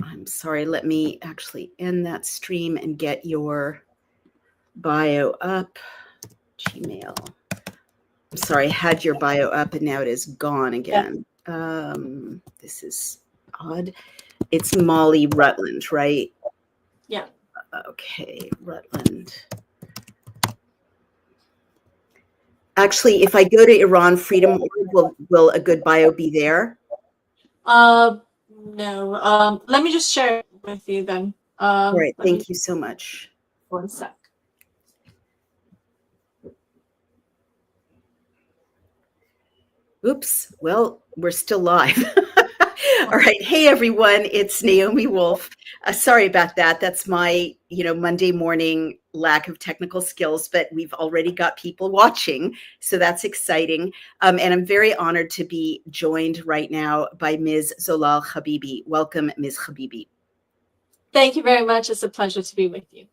I'm sorry, let me actually end that stream and get your bio up. Gmail. I'm sorry, I had your bio up and now it is gone again. This is odd. It's Molly Rutland, right? Yeah. Okay, Rutland. Actually, if I go to Iran Freedom, will a good bio be there? No. Let me just share it with you then. All right, thank you so much. 1 sec. Oops. Well, we're still live. All right. Hey, everyone. It's Naomi Wolf. Sorry about that. That's my, Monday morning lack of technical skills, but we've already got people watching. So that's exciting. And I'm very honored to be joined right now by Ms. Zolal Habibi. Welcome, Ms. Habibi. Thank you very much. It's a pleasure to be with you.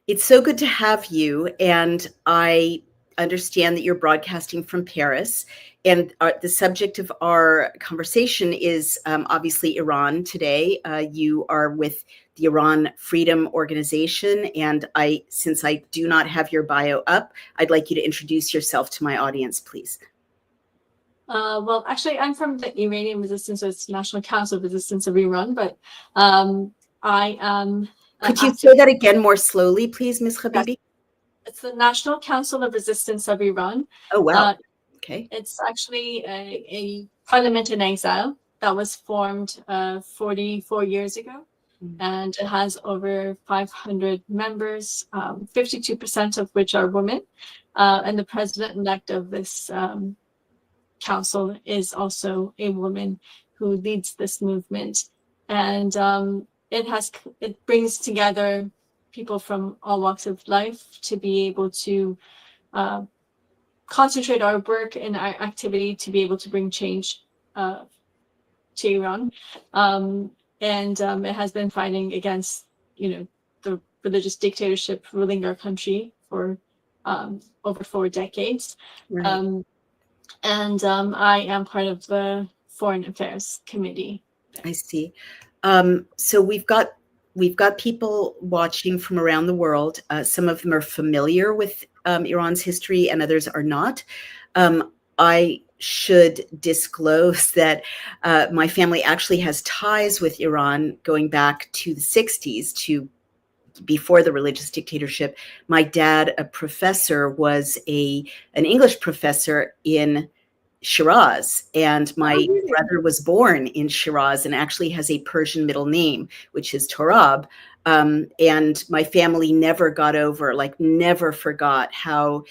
It's so good to have you. And I understand that you're broadcasting from Paris. And the subject of our conversation is obviously Iran today. You are with the Iran Freedom Organization. And since I do not have your bio up, I'd like you to introduce yourself to my audience, please. Well, actually, I'm from the Iranian Resistance, so it's National Council of Resistance of Iran, but I am... Could you say that again more slowly, please, Ms. Habibi? It's the National Council of Resistance of Iran. Oh, wow. Okay. It's actually a parliament in exile that was formed 44 years ago. And it has over 500 members, 52% of which are women. And the president-elect of this council is also a woman who leads this movement. And it brings together people from all walks of life to be able to concentrate our work and our activity to be able to bring change to Iran. It has been fighting against, the religious dictatorship ruling our country for over 4 decades. Right. I am part of the Foreign Affairs Committee. I see. So we've got people watching from around the world. Some of them are familiar with Iran's history and others are not. I should disclose that my family actually has ties with Iran going back to the 60s, to before the religious dictatorship. My dad, a professor, was an English professor in Shiraz, and my brother was born in Shiraz and actually has a Persian middle name, which is Torab. And my family never forgot how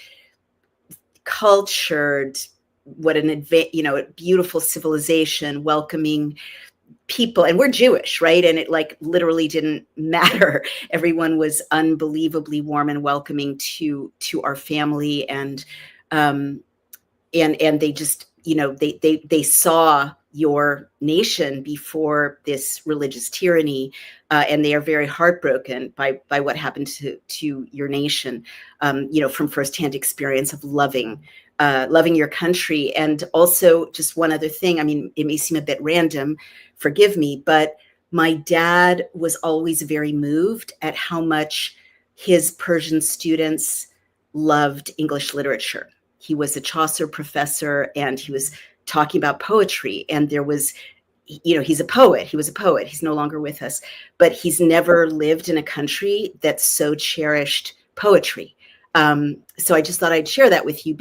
cultured, what a beautiful civilization, welcoming people. And we're Jewish, right? And it literally didn't matter. Everyone was unbelievably warm and welcoming to our family. And they just, they saw your nation before this religious tyranny, and they are very heartbroken by what happened to your nation, from firsthand experience of loving your country. And also, just one other thing, I mean, it may seem a bit random, forgive me, but my dad was always very moved at how much his Persian students loved English literature. He was a Chaucer professor and he was talking about poetry. And there was, he's a poet. He was a poet. He's no longer with us, but he's never lived in a country that so cherished poetry. So I just thought I'd share that with you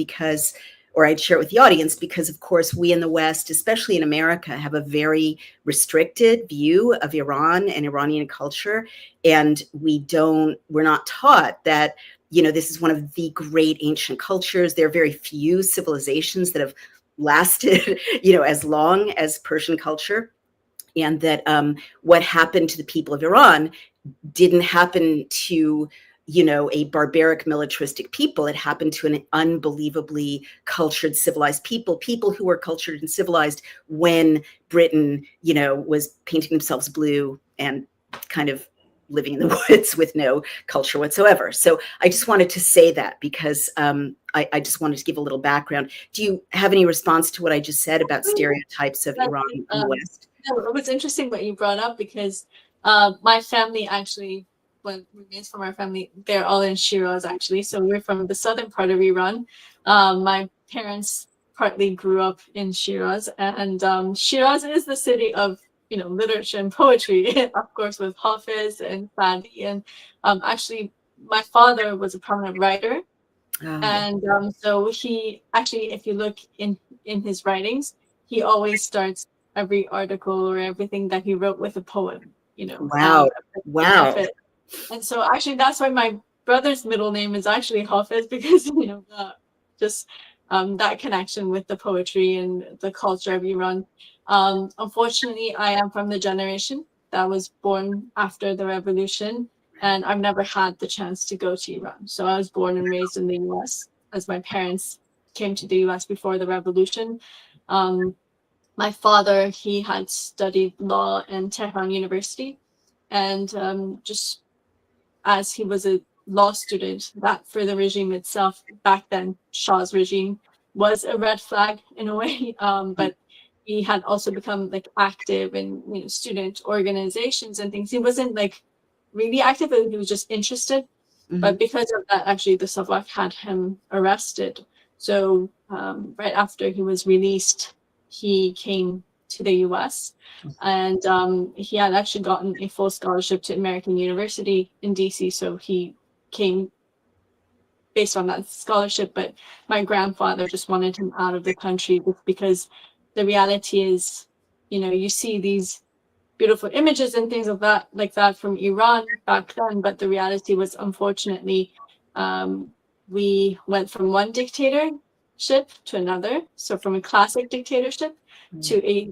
I'd share it with the audience because, of course, we in the West, especially in America, have a very restricted view of Iran and Iranian culture. And we're not taught that, this is one of the great ancient cultures. There are very few civilizations that have lasted, as long as Persian culture. And that what happened to the people of Iran didn't happen to, a barbaric militaristic people. It happened to an unbelievably cultured, civilized people who were cultured and civilized when Britain, was painting themselves blue and kind of living in the woods with no culture whatsoever. So I just wanted to say that because I just wanted to give a little background. Do you have any response to what I just said about stereotypes of Iran in the West? It was interesting what you brought up because my family actually, when remains from our family, they're all in Shiraz actually. So we're from the southern part of Iran. My parents partly grew up in Shiraz, and Shiraz is the city of literature and poetry, of course, with Hafiz and Sadi. And actually, my father was a prominent writer, Oh, and so he actually, if you look in his writings, he always starts every article or everything that he wrote with a poem, wow. of Wow. it. And so actually, that's why my brother's middle name is actually Hafiz because just that connection with the poetry and the culture of Iran. Unfortunately, I am from the generation that was born after the revolution, and I've never had the chance to go to Iran. So I was born and raised in the U.S. as my parents came to the U.S. before the revolution. Um, my father, he had studied law in Tehran University, and just as he was a law student, that for the regime itself back then, Shah's regime, was a red flag in a way. But he had also become like active in student organizations and things. He wasn't like really active, but he was just interested. But because of that, actually, the Savak had him arrested. So right after he was released, he came to the U.S. and he had actually gotten a full scholarship to American University in DC. So he came based on that scholarship. But my grandfather just wanted him out of the country because the reality is, you see these beautiful images and things of that like that from Iran back then, but the reality was unfortunately we went from one dictatorship to another. So from a classic dictatorship to a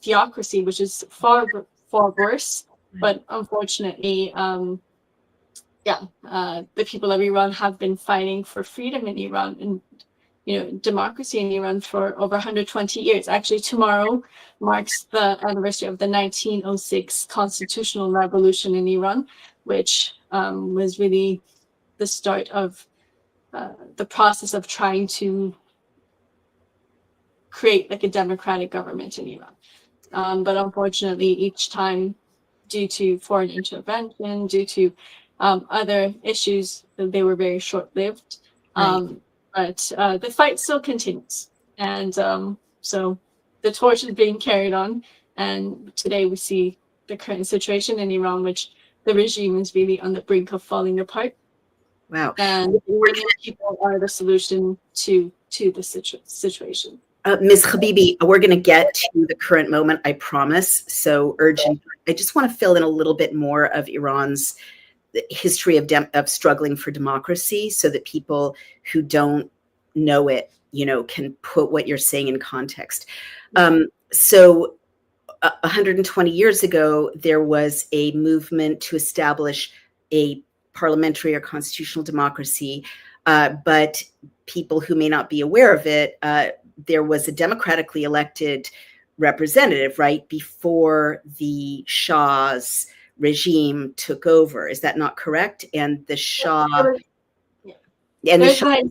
theocracy, which is far worse. But unfortunately, the people of Iran have been fighting for freedom in Iran and democracy in Iran for over 120 years. Actually, tomorrow marks the anniversary of the 1906 constitutional revolution in Iran, which was really the start of the process of trying to create like a democratic government in Iran. But unfortunately, each time, due to foreign intervention, due to other issues, they were very short-lived. Right. But the fight still continues. And so the torch is being carried on. And today we see the current situation in Iran, which the regime is really on the brink of falling apart. Wow. And many people are the solution to the situation. Ms. Habibi, we're going to get to the current moment, I promise. So urgent. I just want to fill in a little bit more of Iran's history of struggling for democracy so that people who don't know it, can put what you're saying in context. So 120 years ago, there was a movement to establish a parliamentary or constitutional democracy, but people who may not be aware of it, there was a democratically elected representative right before the Shah's regime took over. Is that not correct? And the Shah and the Shah.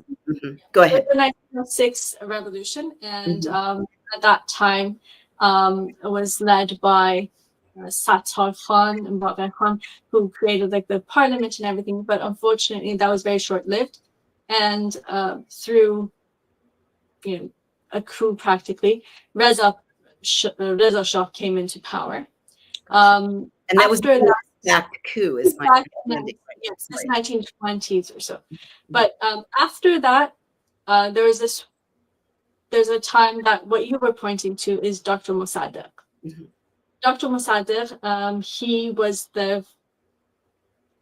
Go ahead. The 1906 revolution, and at that time, it was led by Sattar Khan and Bagheri Khan, who created like the parliament and everything. But unfortunately, that was very short-lived, and through a coup practically, Reza Shah came into power. And that was the exact coup, is my understanding. Yes, it's 1920s or so. But after that, there's a time that what you were pointing to is Dr. Mossadegh. Dr. Mossadegh, he was the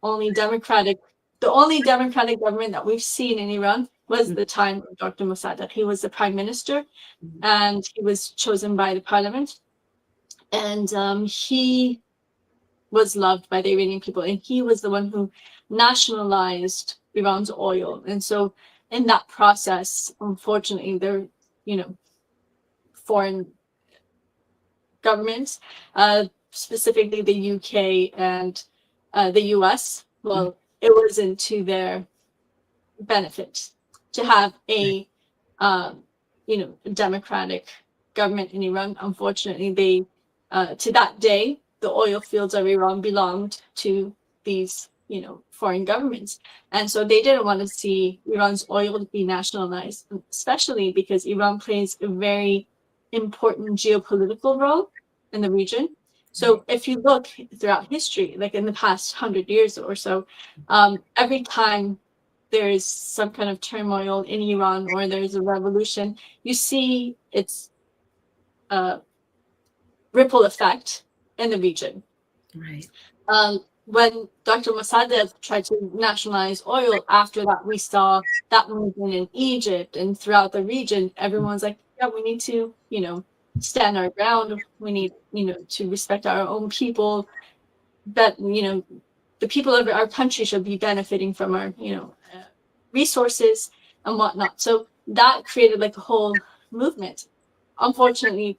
only democratic government that we've seen in Iran was the time of Dr. Mossadegh. He was the prime minister, and he was chosen by the parliament, and he was loved by the Iranian people, and he was the one who nationalized Iran's oil. And so in that process, unfortunately, there, foreign governments, specifically the UK and the US, well, it wasn't to their benefit to have a, democratic government in Iran. Unfortunately, they to that day, the oil fields of Iran belonged to these, foreign governments. And so they didn't want to see Iran's oil be nationalized, especially because Iran plays a very important geopolitical role in the region. So if you look throughout history, like in the past 100 years or so, every time there is some kind of turmoil in Iran or there's a revolution, you see its ripple effect in the region. Right. When Dr. Mossadegh tried to nationalize oil, after that we saw that movement in Egypt and throughout the region. Everyone's like, yeah, we need to, stand our ground. We need, to respect our own people. That, the people of our country should be benefiting from our, resources and whatnot. So that created like a whole movement. Unfortunately,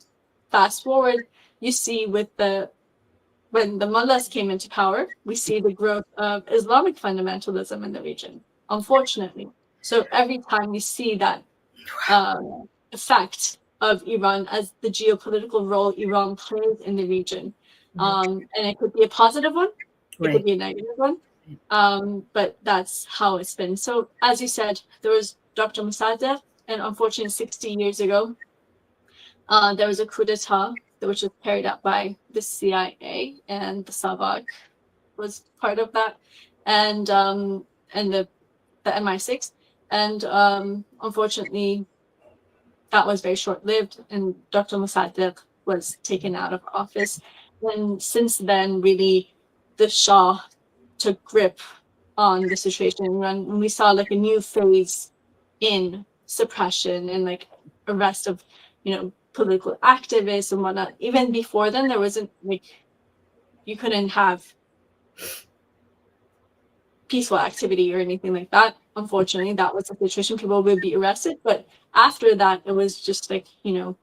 fast forward, you see when the mullahs came into power, we see the growth of Islamic fundamentalism in the region, unfortunately. So every time we see that effect of Iran as the geopolitical role Iran plays in the region. And it could be a positive one, it could be a negative one, but that's how it's been. So as you said, there was Dr. Mossadegh, and unfortunately 60 years ago, there was a coup d'etat which was carried out by the CIA, and the Savak was part of that, and the MI6, and unfortunately that was very short-lived, and Dr. Mossadegh was taken out of office. And since then, really, the Shah took grip on the situation, and we saw like a new phase in suppression and like arrest of, political activists and whatnot. Even before then, there wasn't like, you couldn't have peaceful activity or anything like that. Unfortunately, that was the situation. People would be arrested, but after that, it was just like, it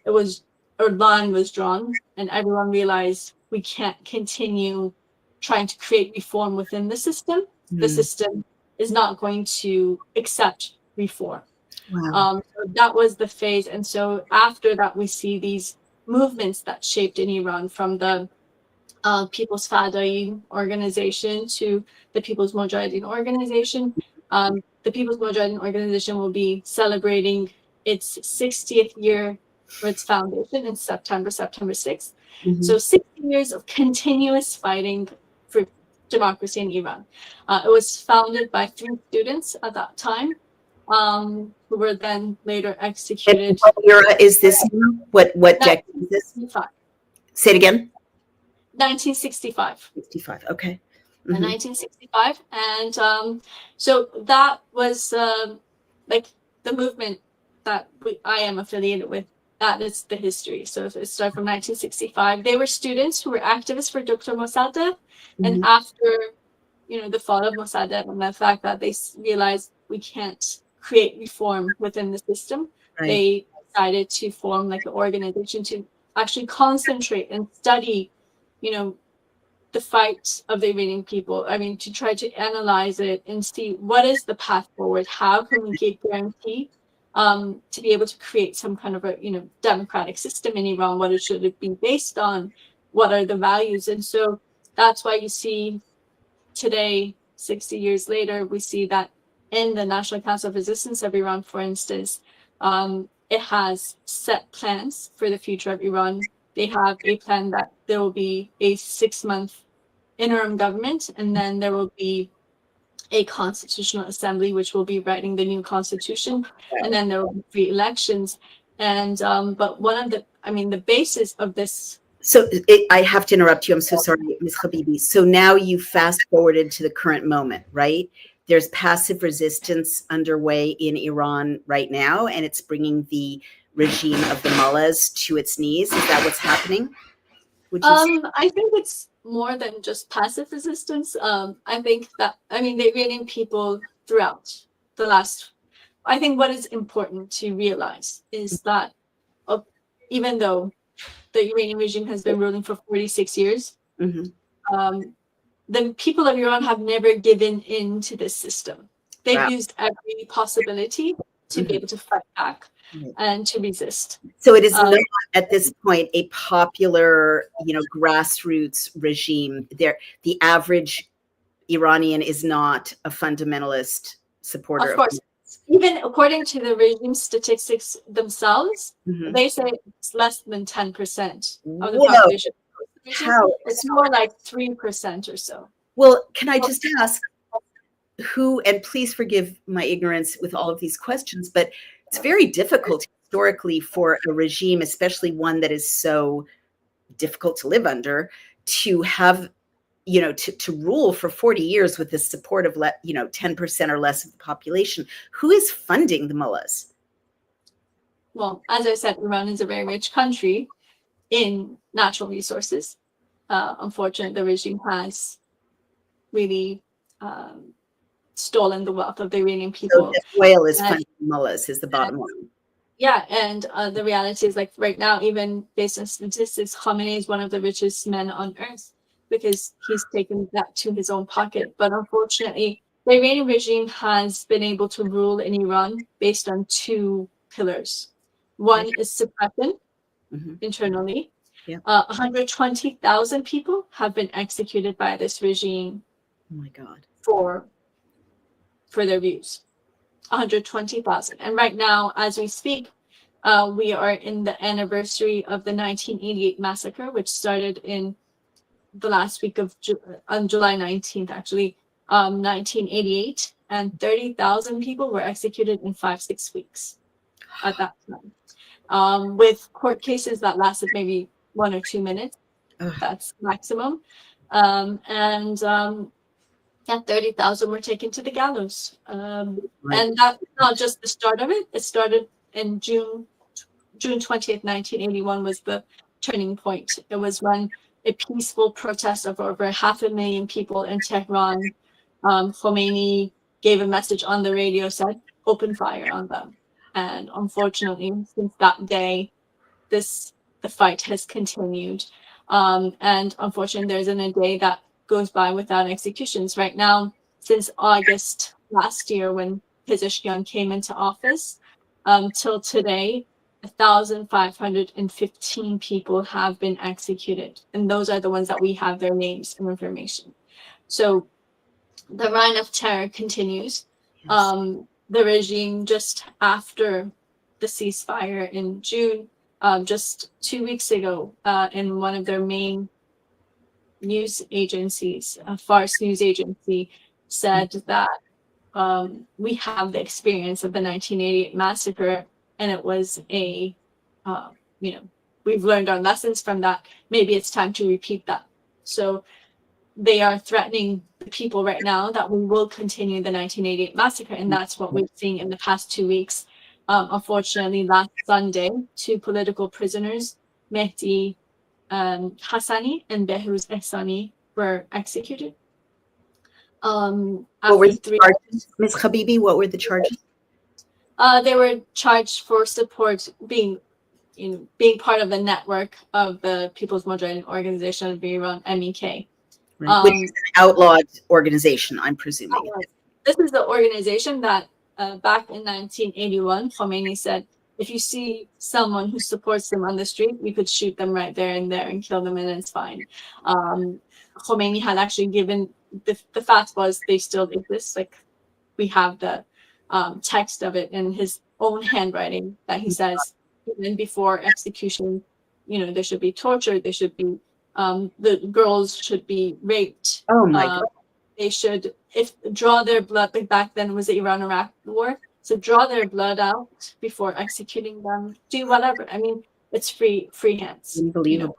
was, a line was drawn, and everyone realized we can't continue trying to create reform within the system. The system is not going to accept reform. Wow. So that was the phase. And so after that, we see these movements that shaped in Iran, from the People's Fada'i organization to the People's Mujahideen organization. The People's Mujahideen organization will be celebrating its 60th year for its foundation in September 6th. So 60 years of continuous fighting for democracy in Iran. It was founded by 3 students at that time, who were then later executed. And what era is this? What decade is this? 1965. Say it again. 1965. 65. Okay. 1965, and so that was like the movement that I am affiliated with. That is the history. So it started from 1965. They were students who were activists for Dr. Mossadegh, and after the fall of Mossadegh and the fact that they realized we can't create reform within the system, they decided to form like an organization to actually concentrate and study, the fight of the Iranian people. I mean, to try to analyze it and see what is the path forward. How can we get guarantee to be able to create some kind of a democratic system in Iran? What it should be based on? What are the values? And so that's why you see today, 60 years later, we see that in the National Council of Resistance of Iran, for instance, it has set plans for the future of Iran. They have a plan that there will be a 6-month interim government, and then there will be a constitutional assembly, which will be writing the new constitution, and then there will be free elections. And but one of the basis of this. So I have to interrupt you. I'm so sorry, Ms. Habibi. So now you fast forwarded to the current moment, right? There's passive resistance underway in Iran right now, and it's bringing the regime of the mullahs to its knees. Is that what's happening? I think it's more than just passive resistance. I think that, the Iranian people throughout the last, I think what is important to realize is that even though the Iranian regime has been ruling for 46 years, the people of Iran have never given in to this system. They've used every possibility to be able to fight back Right. and to resist. So it is not at this point a popular, grassroots regime. The average Iranian is not a fundamentalist supporter Of course, even according to the regime statistics themselves, Mhm. they say it's less than 10% of the Whoa. population. How? It's more like 3% or so. Well, can I just ask who, and please forgive my ignorance with all of these questions, but it's very difficult historically for a regime, especially one that is so difficult to live under, to have, to rule for 40 years with the support of 10% or less of the population. Who is funding the mullahs? Well, as I said, Iran is a very rich country in natural resources. Unfortunately, the regime has really stolen the wealth of the Iranian people. So the oil is funding the mullahs, is the bottom line. Yeah, and the reality is, like, right now, even based on statistics, Khamenei is one of the richest men on earth because he's taken that to his own pocket. But unfortunately, the Iranian regime has been able to rule in Iran based on two pillars. One is suppression internally. Yeah. 120,000 people have been executed by this regime. Oh my God. For their views. 120,000. And right now, as we speak, we are in the anniversary of the 1988 massacre, which started in the last week of on July 19th, actually, 1988, and 30,000 people were executed in 5-6 weeks at that time, with court cases that lasted maybe 1 or 2 minutes. That's maximum. And 30,000 were taken to the gallows. Right. And that's not just the start of it. It started in June 20th, 1981 was the turning point. It was when a peaceful protest of over 500,000 people in Tehran, Khomeini gave a message on the radio, said, open fire on them. And unfortunately, since that day, the fight has continued. And unfortunately, there isn't a day that goes by without executions. Right now, since August last year, when Pezeshkian came into office, till today, 1,515 people have been executed. And those are the ones that we have their names and information. So the reign of terror continues. Yes. The regime, just after the ceasefire in June, just 2 weeks ago, in one of their main news agencies, Fars news agency, said that we have the experience of the 1988 massacre, and it was we've learned our lessons from that. Maybe it's time to repeat that. So they are threatening the people right now that we will continue the 1988 massacre, and that's what we've seen in the past 2 weeks. Unfortunately, last Sunday, 2 political prisoners, Mehdi Hassani and Behruz Ehsani, were executed. What were the charges, Ms. Habibi? What were the charges? They were charged for support, being part of the network of the People's Mujahideen Organization of Iran, MEK. Right. Which is an outlawed organization, I'm presuming. This is the organization that back in 1981, Khomeini said, if you see someone who supports them on the street, you could shoot them right there and there and kill them, and it's fine. Khomeini had actually given, the fact was they still exist. Like, we have the text of it in his own handwriting that he says, even before execution, there should be torture, there should be, the girls should be raped. Oh my God. They should, draw their blood, like back then it was the Iran-Iraq war, so draw their blood out before executing them, do whatever. I mean, it's free hands. Unbelievable.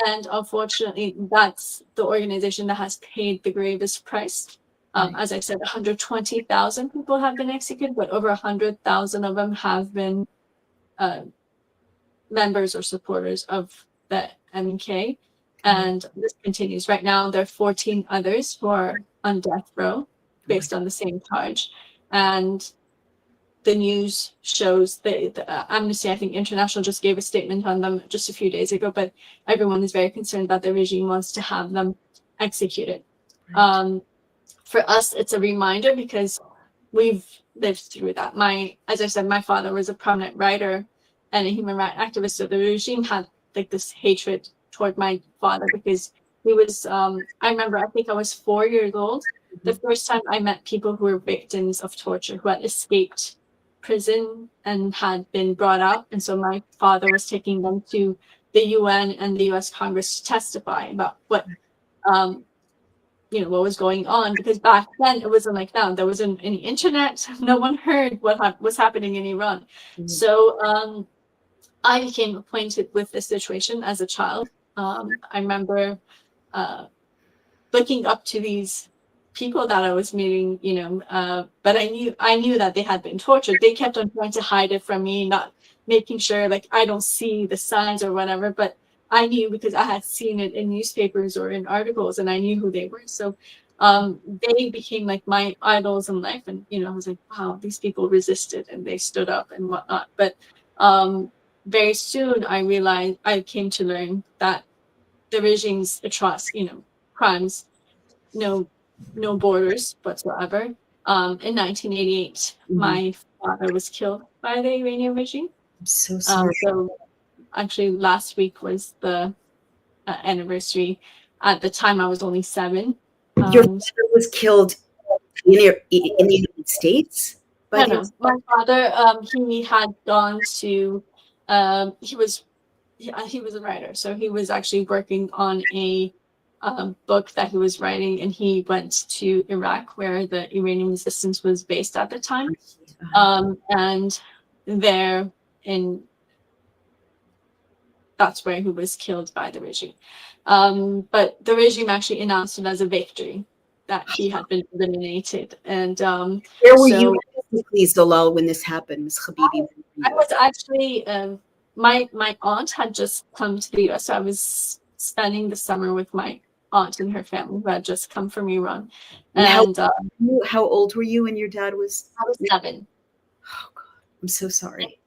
And unfortunately, that's the organization that has paid the gravest price. As I said, 120,000 people have been executed, but over 100,000 of them have been members or supporters of the MEK. And this continues. Right now, there are 14 others who are on death row based on the same charge. And the news shows that Amnesty, I think International, just gave a statement on them just a few days ago, but everyone is very concerned that the regime wants to have them executed. Right. For us, it's a reminder because we've lived through that. As I said, my father was a prominent writer and a human rights activist, so the regime had like this hatred toward my father because he was. I remember, I think I was 4 years old. The first time I met people who were victims of torture, who had escaped prison and had been brought up, and so my father was taking them to the UN and the US Congress to testify about what what was going on, because back then it wasn't like now. There wasn't any internet. No one heard what was happening in Iran. So I became acquainted with the situation as a child. I remember looking up to these people that I was meeting, but I knew that they had been tortured. They kept on trying to hide it from me, not making sure like I don't see the signs or whatever, but I knew because I had seen it in newspapers or in articles, and I knew who they were. So they became like my idols in life, and I was like, wow, these people resisted and they stood up and whatnot. But very soon I came to learn that the regime's crimes, no borders whatsoever. In 1988, my father was killed by the Iranian regime. I'm so sorry. So actually last week was the anniversary. At the time I was only 7. Your father was killed in the United States? No. My father, he had gone to, he was a writer, so he was actually working on a book that he was writing, and he went to Iraq, where the Iranian resistance was based at the time, and there that's where he was killed by the regime. But the regime actually announced it as a victory, that he had been eliminated. And where were you physically, Zalal, when this happened, Ms. Habibi? I was actually, my aunt had just come to the US, so I was spending the summer with my aunt and her family who had just come from Iran. And how old were you when your dad was? I was 7. Oh God, I'm so sorry.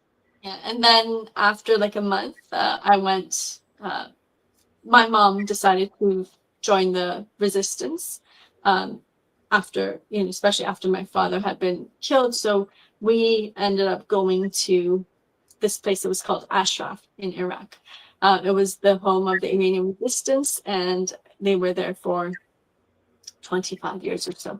Yeah, and then after like a month, I went. My mom decided to join the resistance after, especially after my father had been killed. So we ended up going to this place that was called Ashraf in Iraq. It was the home of the Iranian resistance, and they were there for 25 years or so.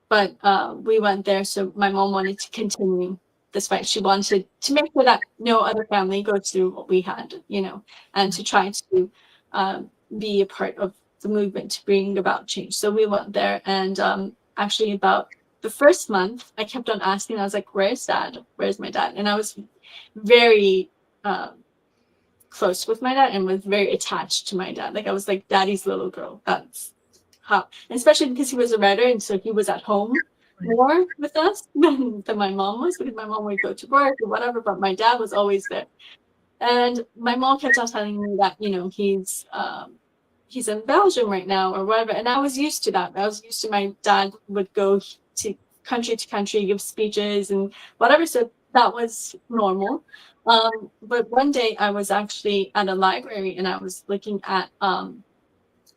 But we went there, so my mom wanted to continue this fight. She wanted to make sure that no other family goes through what we had, and to try to be a part of the movement to bring about change. So we went there, and actually about the first month, I kept on asking. I was like, "Where's Dad? Where's my dad?" And I was very close with my dad and was very attached to my dad. Like I was like Daddy's little girl. That's how, and especially because he was a writer, and so he was at home more with us than my mom was, because my mom would go to work or whatever, but my dad was always there. And my mom kept on telling me that he's in Belgium right now or whatever, and I was used to that. I was used to my dad would go to country, give speeches and whatever, so that was normal. But one day I was actually at a library, and I was looking at I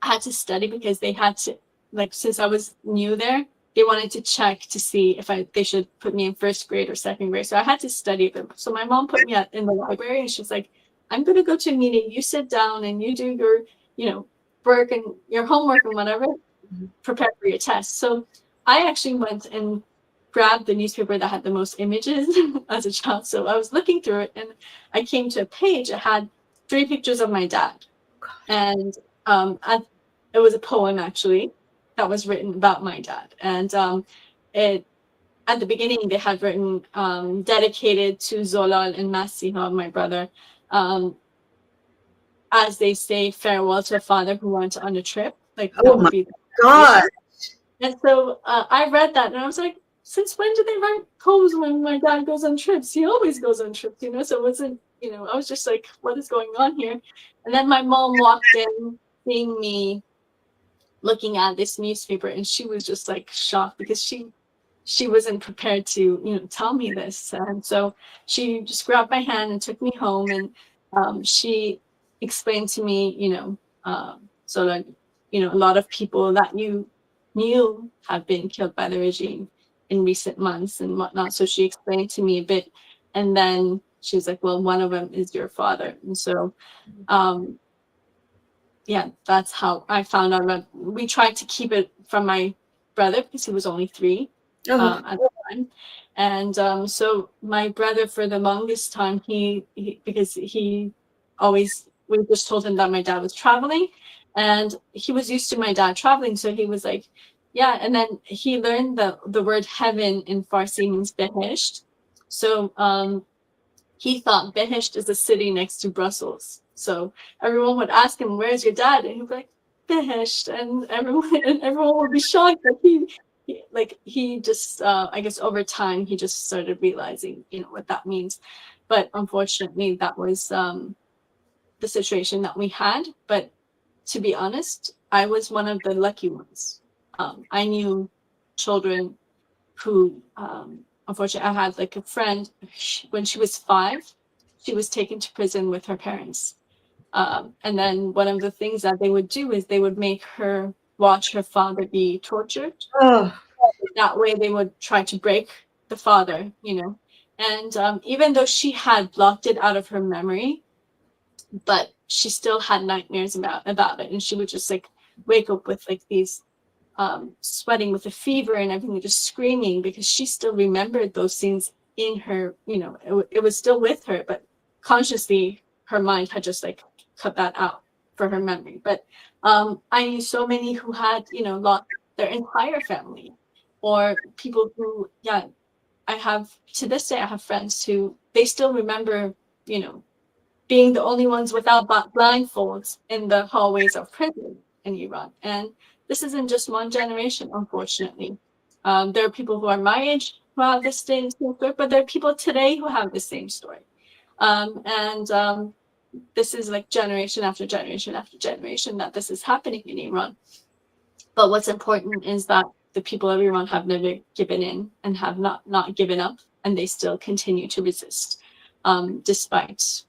had to study because they had to, like, since I was new there, they wanted to check to see if they should put me in first grade or second grade. So I had to study them. So my mom put me in the library, and she's like, "I'm going to go to a meeting. You sit down and you do your, work and your homework and whatever, prepare for your test." So I actually went and grabbed the newspaper that had the most images as a child. So I was looking through it, and I came to a page that had 3 pictures of my dad. And it was a poem actually that was written about my dad. And it, at the beginning, they had written dedicated to Zolal and Masiha, my brother, as they say farewell to a father who went on a trip. Like, oh my God. And so I read that, and I was like, since when do they write poems when my dad goes on trips? He always goes on trips, so it wasn't, I was just like, what is going on here? And then my mom walked in, seeing me looking at this newspaper, and she was just like shocked, because she wasn't prepared to tell me this. And so she just grabbed my hand and took me home, and she explained to me, so like, a lot of people that you knew have been killed by the regime in recent months and whatnot. So she explained to me a bit, and then she was like, well, one of them is your father. And so yeah, that's how I found out. We tried to keep it from my brother because he was only 3 at the time. And so my brother, for the longest time, he because he always, we just told him that my dad was traveling, and he was used to my dad traveling. So he was like, yeah. And then he learned that the word heaven in Farsi means Behisht. So he thought Behisht is a city next to Brussels. So everyone would ask him, where's your dad? And he'd be like, Behisht. And everyone would be shocked that he just, I guess over time, he just started realizing, what that means. But unfortunately, that was the situation that we had. But to be honest, I was one of the lucky ones. I knew children who, unfortunately, I had like a friend, when she was 5, she was taken to prison with her parents. And then one of the things that they would do is they would make her watch her father be tortured. That way they would try to break the father, And even though she had blocked it out of her memory, but she still had nightmares about it. And she would just like wake up with like these sweating with a fever and everything, just screaming, because she still remembered those scenes in her, it was still with her, but consciously her mind had just like cut that out for her memory. But I knew so many who had, lost their entire family, or people who, to this day, I have friends who, they still remember, being the only ones without blindfolds in the hallways of prison in Iran. And this isn't just one generation, unfortunately. There are people who are my age who have the same story, but there are people today who have the same story. This is like generation after generation after generation that this is happening in Iran. But what's important is that the people of Iran have never given in and have not given up, and they still continue to resist, despite,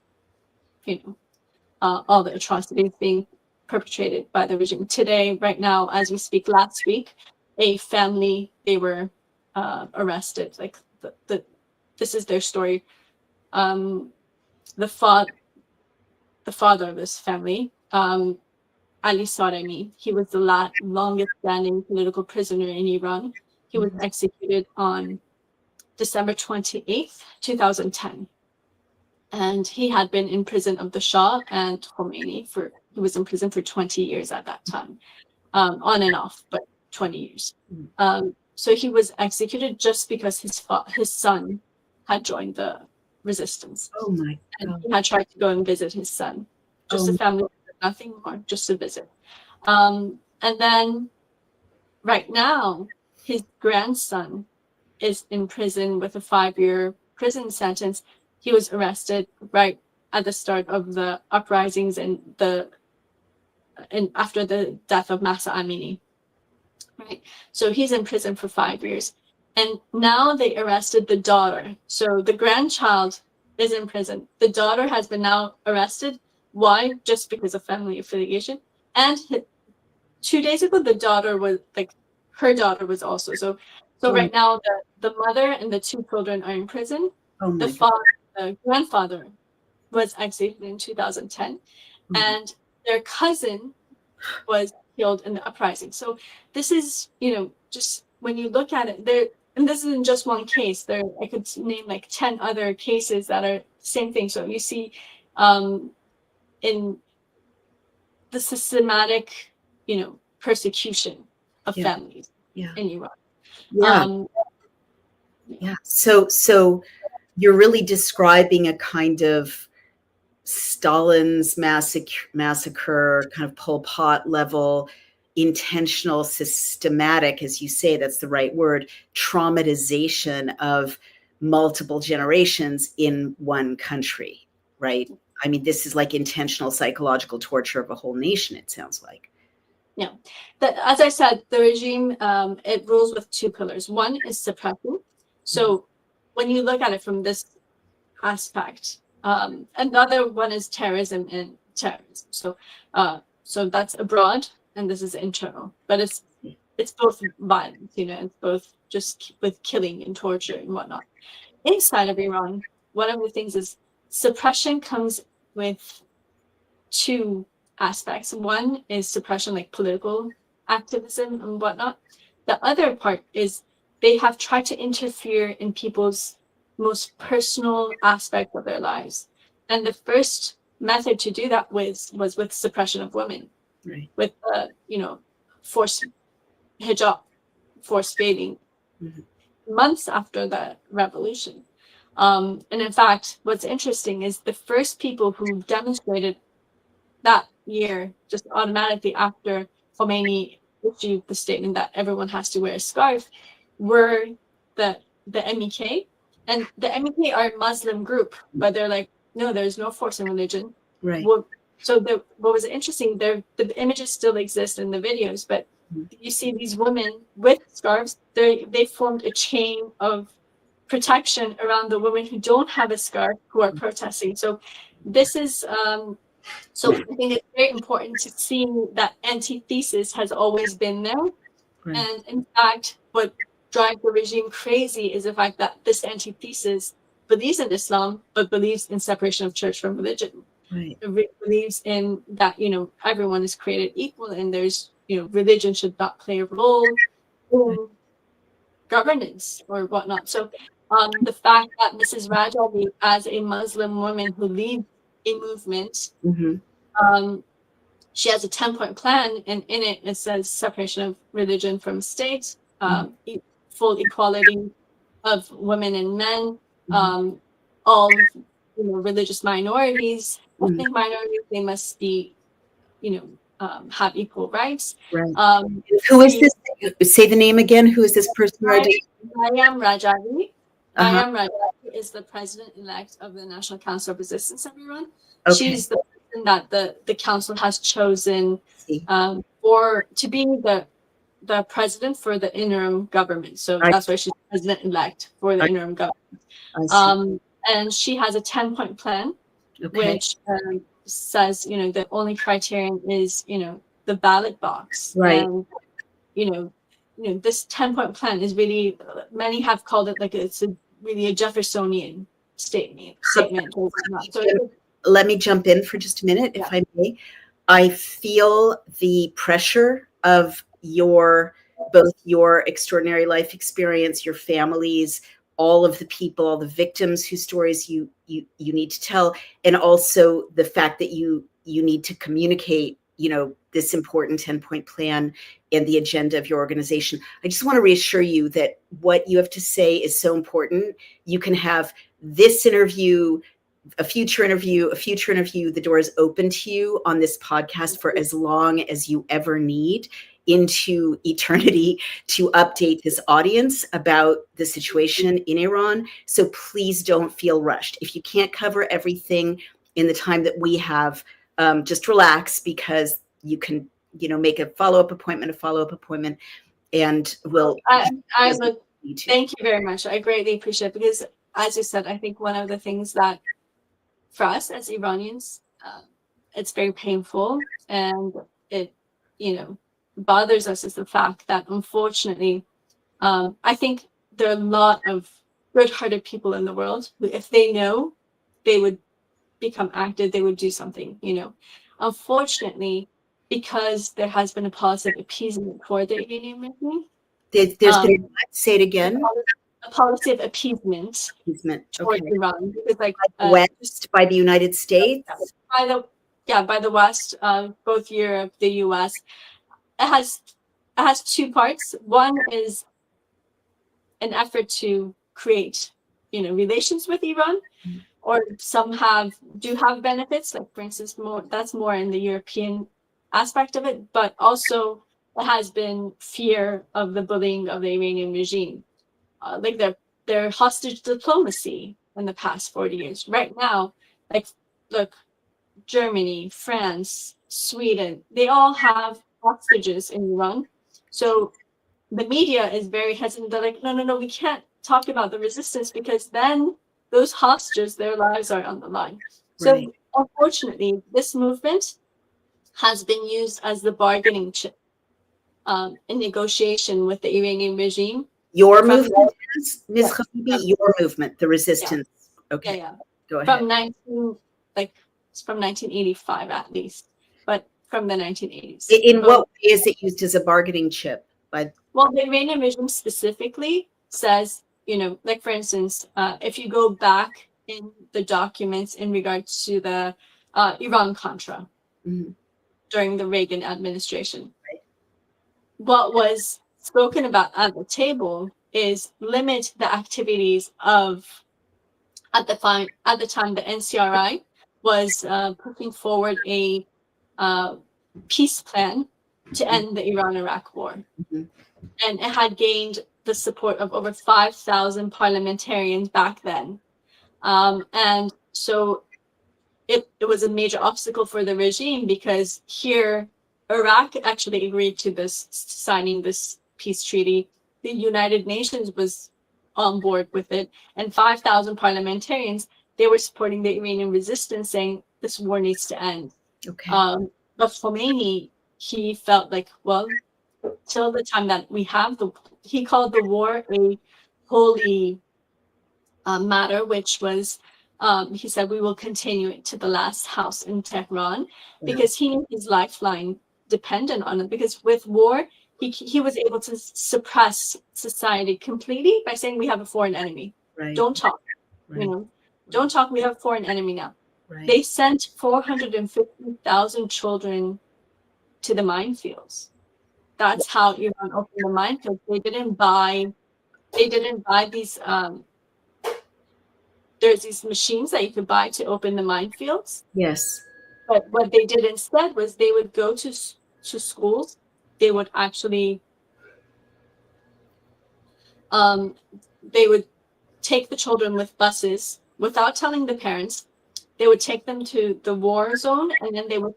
all the atrocities being perpetrated by the regime. Today, right now, as we speak, last week, a family, they were arrested. Like this is their story. The father of this family, Ali Saremi, he was the longest standing political prisoner in Iran. He was executed on December 28th, 2010. And he had been in prison of the Shah and Khomeini he was in prison for 20 years at that time, on and off, but 20 years. So he was executed just because his son had joined the resistance. Oh my God. And he had tried to go and visit his son. Just a family, nothing more, just to visit. And then right now, his grandson is in prison with a 5-year prison sentence. He was arrested right at the start of the uprisings and after the death of Mahsa Amini. Right. So he's in prison for 5 years. And now they arrested the daughter. So the grandchild is in prison. The daughter has been now arrested. Why? Just because of family affiliation. And 2 days ago, her daughter was also. So right now, the mother and the 2 children are in prison. The grandfather was executed in 2010, and their cousin was killed in the uprising. So this is, just when you look at it, and this isn't just one case. I could name like 10 other cases that are the same thing. So you see, in the systematic, persecution of families in Iran. So you're really describing a kind of Stalin's massacre, kind of Pol Pot level, intentional, systematic, as you say, that's the right word, traumatization of multiple generations in one country, right? I mean, this is like intentional psychological torture of a whole nation, it sounds like. Yeah. As I said, the regime, it rules with 2 pillars. One is suppression. So when you look at it from this aspect, another one is terrorism and terrorism. So that's abroad, and this is internal. But it's it's both violence, it's both just with killing and torture and whatnot. Inside of Iran, one of the things is suppression comes with two aspects. One is suppression, like political activism and whatnot. The other part is they have tried to interfere in people's most personal aspect of their lives. And the first method to do that was with suppression of women, Right. with forced hijab, forced bathing, months after the revolution. And in fact, what's interesting is the first people who demonstrated that year, just automatically after Khomeini issued the statement that everyone has to wear a scarf, were the MEK. And the MEK are a Muslim group, but they're like, no, there's no force in religion. Right. Well, so what was interesting, the images still exist in the videos, but you see these women with scarves. They formed a chain of protection around the women who don't have a scarf, who are protesting. So this is so I think it's very important to see that antithesis has always been there. Right. And in fact, what drives the regime crazy is the fact that this antithesis believes in Islam, but believes in separation of church from religion. Right. It believes in that, everyone is created equal and there's, religion should not play a role in governance or whatnot. So the fact that Mrs. Rajavi, as a Muslim woman who leads a movement, she has a 10-point plan, and in it says separation of religion from state, full equality of women and men, all religious minorities, ethnic minorities, they must be, have equal rights. Right. Who is this? Say the name again. Who is this person? Maryam Rajavi. Maryam Rajavi is the president-elect of the National Council of Resistance of Iran. Okay. She's the person that the council has chosen to be the president for the interim government. So that's why she's president-elect for the interim government. And she has a 10-point plan, which says, the only criterion is, the ballot box. Right. And, this 10-point plan is really, many have called it like it's really a Jeffersonian statement. So let me jump in for just a minute, if I may. I feel the pressure of both your extraordinary life experience, your families, all of the people, all the victims whose stories you need to tell, and also the fact that you need to communicate, this important 10-point plan and the agenda of your organization. I just want to reassure you that what you have to say is so important. You can have this interview, a future interview. The door is open to you on this podcast for as long as you ever need into eternity to update this audience about the situation in Iran. So please don't feel rushed. If you can't cover everything in the time that we have, just relax, because you can, make a follow-up appointment, and we'll. Thank you very much. I greatly appreciate it, because as you said, I think one of the things that for us as Iranians, it's very painful, and it, bothers us is the fact that, unfortunately, I think there are a lot of good-hearted people in the world who, if they know, they would become active, they would do something, Unfortunately, because there has been a policy of appeasement toward the Iranian regime. There's been, say it again. A policy of appeasement toward Iran, because West by the United States, by the West, both Europe, the U.S. It has two parts. One is an effort to create, relations with Iran, or some do have benefits. Like, for instance, that's more in the European aspect of it, but also there has been fear of the bullying of the Iranian regime, like their hostage diplomacy in the past 40 years. Right now, look, Germany, France, Sweden, they all have hostages in Iran. So the media is very hesitant. They're like, no, we can't talk about the resistance, because then those hostages, their lives are on the line. So unfortunately, this movement has been used as the bargaining chip a negotiation with the Iranian regime. Your From- movement is, Ms. Yeah. Khabibi, your movement, the resistance. Okay, Yeah. go ahead. From 1985 at least, but from the 1980s. In So- what way is it used as a bargaining chip? Well, the Iranian regime specifically says, like for instance, if you go back in the documents in regards to the Iran-Contra Mhm. during the Reagan administration, Right. what was spoken about at the table is limit the activities of, at the time, the NCRI was putting forward a peace plan to end the Iran-Iraq war. Mhm. And it had gained the support of over 5,000 parliamentarians back then. And so it was a major obstacle for the regime, because here Iraq actually agreed to this, signing this peace treaty. The United Nations was on board with it, and 5,000 parliamentarians, they were supporting the Iranian resistance, saying this war needs to end. Okay. But Khomeini, he felt like, well, till the time that we have he called the war a holy matter, which was, he said, we will continue it to the last house in Tehran, because he knew his lifeline dependent on it. Because with war, he was able to suppress society completely by saying we have a foreign enemy. Right. Don't talk. Right. Don't talk. We have a foreign enemy now. Right. They sent 450,000 children to the minefields. That's how Iran opened the minefields. They didn't buy these. There's these machines that you could buy to open the minefields. Yes. But what they did instead was they would go to schools. They would actually, they would take the children with buses without telling the parents. They would take them to the war zone, and then they would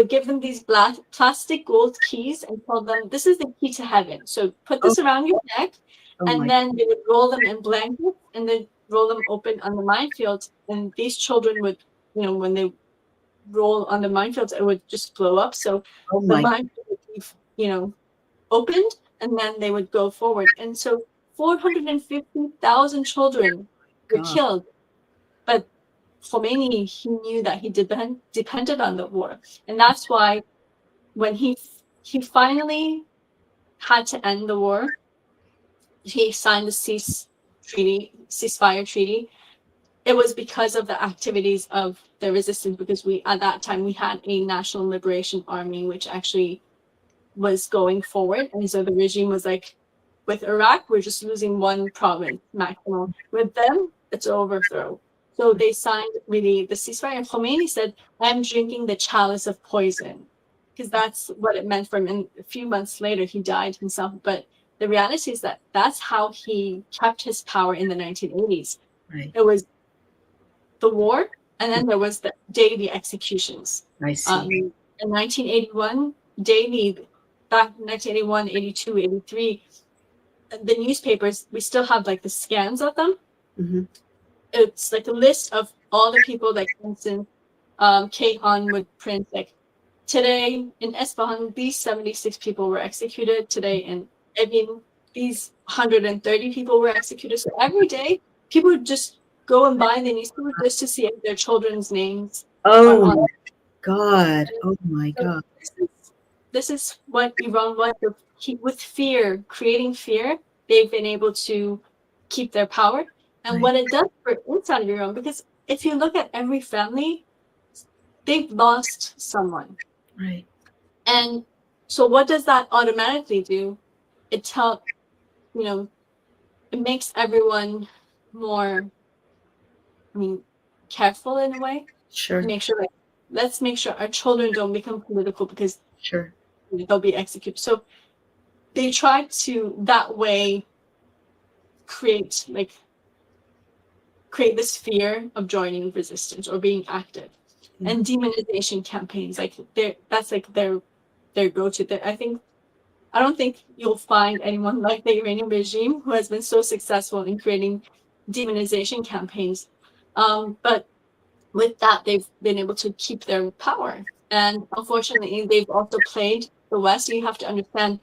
give them these plastic gold keys and tell them, this is the key to heaven. So put this around your neck, and then they would roll them in blankets and then roll them open on the minefield. And these children would, when they roll on the minefields, it would just blow up. So the minefield would be, opened, and then they would go forward. And so 450,000 children were killed. But Khomeini, he knew that he depended on the war. And that's why when he finally had to end the war, he signed the ceasefire treaty. It was because of the activities of the resistance, because at that time we had a National Liberation Army, which actually was going forward. And so the regime was like, with Iraq, we're just losing one province maximum. With them, it's overthrow. So they signed really the ceasefire, and Khomeini said, I'm drinking the chalice of poison, because that's what it meant for him. And a few months later, he died himself. But the reality is that that's how he kept his power in the 1980s. Right. It was the war, and then there was the daily executions. I see. In 1981, daily, back in 1981, 82, 83, the newspapers, we still have like the scans of them. Mm-hmm. It's like a list of all the people, like, for instance, Kayhan would print, like, today in Esfahan, these 76 people were executed. Today in Evin, these 130 people were executed. So every day, people would just go and buy the newspaper just to see if their children's names. Oh my God. Oh my God. This is what Iran was. With fear, creating fear, they've been able to keep their power. And what it does for inside of Iran, because if you look at every family, they've lost someone. Right. And so what does that automatically do? It makes everyone more, careful in a way. Sure. Let's make sure our children don't become political, because Sure. they'll be executed. So they try to that way create this fear of joining resistance or being active. And demonization campaigns, that's their go-to. I don't think you'll find anyone like the Iranian regime who has been so successful in creating demonization campaigns. But with that, they've been able to keep their power. And unfortunately, they've also played the West, you have to understand,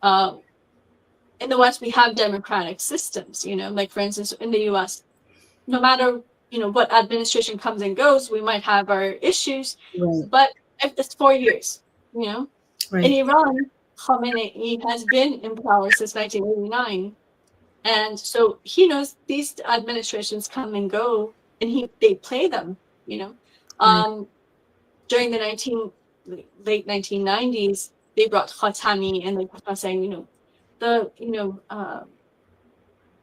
in the West, we have democratic systems, like for instance, in the US, no matter, what administration comes and goes, we might have our issues, Right. but if it's 4 years, in Right. Iran, Khamenei has been in power since 1989. And so he knows these administrations come and go, and they play them, Right. During the late 1990s, they brought Khatami, and they kept on saying, the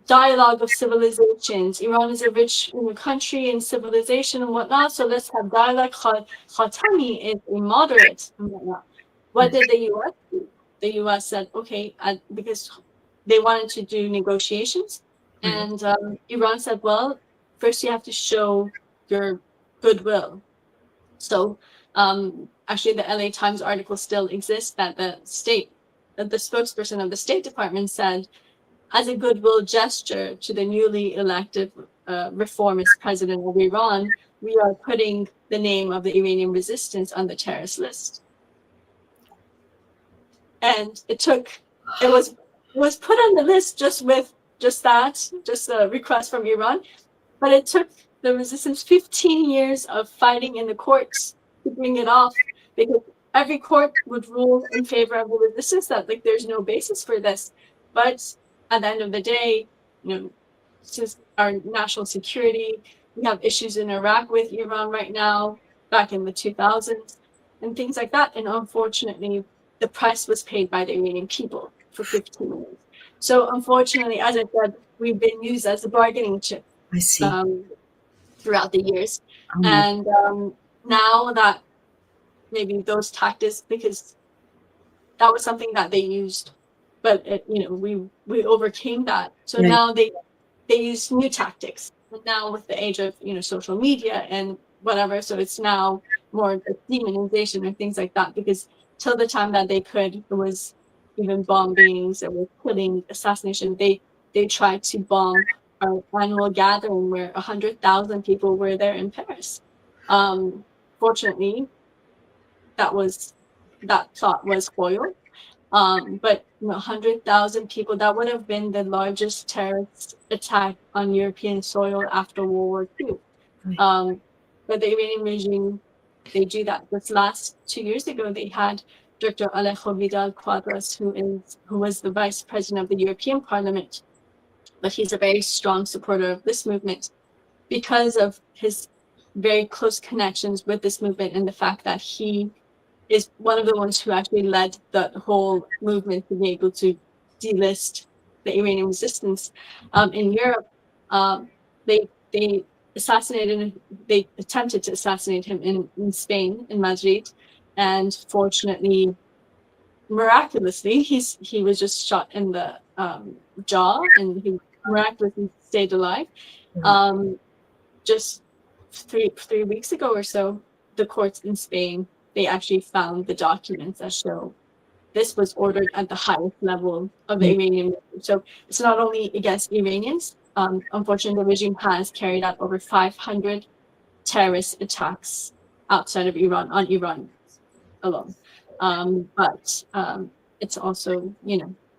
dialogue of civilizations. Iran is a rich country in civilization and whatnot, so let's have dialogue. Khatami is a moderate and whatnot. What did the U.S. do? The U.S. said, okay, because they wanted to do negotiations, and Iran said, well, first you have to show your goodwill. So actually, the LA Times article still exists that the spokesperson of the State Department said, as a goodwill gesture to the newly elected reformist president of Iran, we are putting the name of the Iranian resistance on the terrorist list. And it was put on the list just a request from Iran, but it took the resistance 15 years of fighting in the courts to bring it off, because every court would rule in favor of the resistance, that there's no basis for this. But at the end of the day, since our national security, we have issues in Iraq with Iran right now, back in the 2000s, and things like that. And unfortunately, the price was paid by the Iranian people for 15 years. So unfortunately, as I said, we've been used as a bargaining chip. I see. Throughout the years. Oh, and now that maybe those tactics, because that was something that they used, but we overcame that. So right. now they use new tactics. But now with the age of social media and whatever, so it's now more demonization or things like that. Because till the time that they could, it was even bombings, it was killing, assassination. They tried to bomb our annual gathering where 100,000 people were there in Paris. Fortunately, that thought was foiled. But 100,000 people, that would have been the largest terrorist attack on European soil after World War II. Right. But the Iranian regime, they do that. This last 2 years ago, they had Dr. Alejo Vidal Quadras, who was the vice president of the European Parliament, but he's a very strong supporter of this movement because of his very close connections with this movement, and the fact that he is one of the ones who actually led the whole movement to be able to delist the Iranian resistance in Europe. They attempted to assassinate him in Spain, in Madrid, and fortunately, miraculously, he was just shot in the jaw, and he miraculously stayed alive. Just three weeks ago or so, the courts in Spain, they actually found the documents that show this was ordered at the highest level of the Iranian regime. So it's not only against Iranians. Unfortunately, the regime has carried out over 500 terrorist attacks outside of Iran, on Iran alone. But it's also,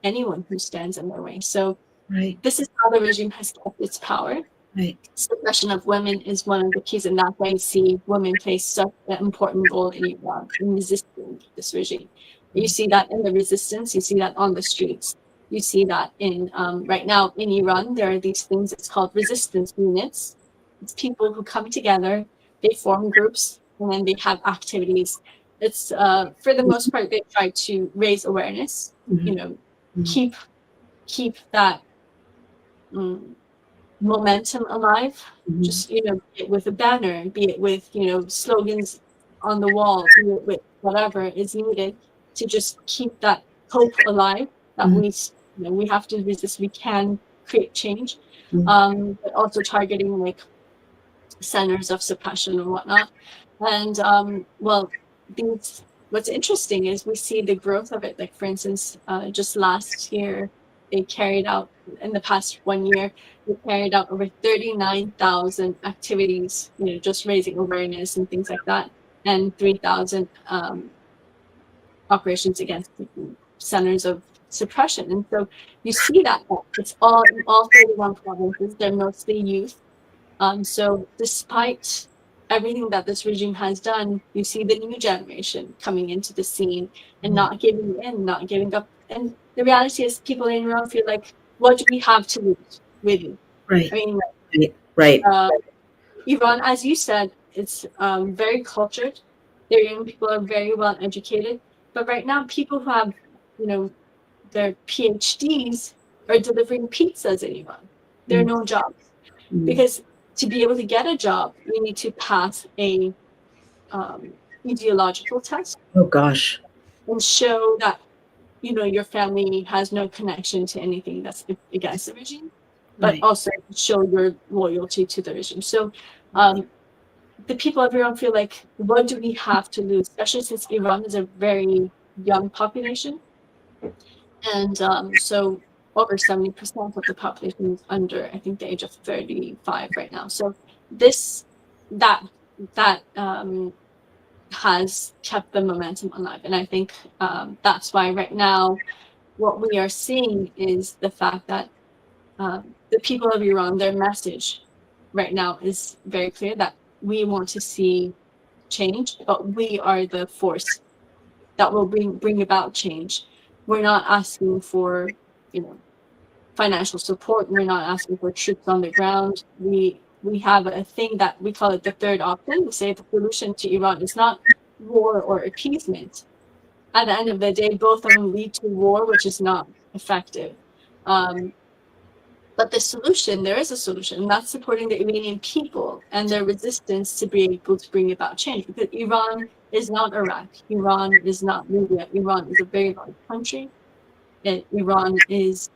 anyone who stands in their way. So Right. this is how the regime has kept its power. Right. Suppression of women is one of the keys, and that's why you see women play such an important role in Iran in resisting this regime. You see that in the resistance, you see that on the streets. You see that in right now in Iran, there are these things, it's called resistance units. It's people who come together, they form groups, and then they have activities. It's for the most part, they try to raise awareness, keep that momentum alive. Just be it with a banner, be it with slogans on the wall, be it with whatever is needed to just keep that hope alive, that we have to resist, we can create change. But also targeting like centers of suppression and whatnot. And what's interesting is we see the growth of it. Like for instance, just last year, they carried out, in the past 1 year, they carried out over 39,000 activities, just raising awareness and things like that, and 3,000 operations against centers of suppression. And so you see that it's all in all 31 provinces. They're mostly youth. So despite everything that this regime has done, you see the new generation coming into the scene and not giving in, not giving up. And the reality is people in Iran feel like, what do we have to lose with you? Right. I mean, right. Iran, as you said, it's very cultured. Their young people are very well educated. But right now, people who have, their PhDs are delivering pizzas in Iran. There are no jobs. Because to be able to get a job, you need to pass a ideological test. Oh gosh. And show that your family has no connection to anything that's against the regime, but Right. also show your loyalty to the regime. So the people of Iran feel like, what do we have to lose, especially since Iran is a very young population, and so over 70% of the population is under, I think, the age of 35 right now. So that has kept the momentum alive. And I think that's why right now what we are seeing is the fact that the people of Iran, their message right now is very clear that we want to see change, but we are the force that will bring about change. We're not asking for, financial support. We're not asking for troops on the ground. We have a thing that we call it the third option. We say the solution to Iran is not war or appeasement. At the end of the day, both of them lead to war, which is not effective. But the solution, there is a solution, and that's supporting the Iranian people and their resistance to be able to bring about change. Because Iran is not Iraq. Iran is not Libya. Iran is a very large country. And Iran is,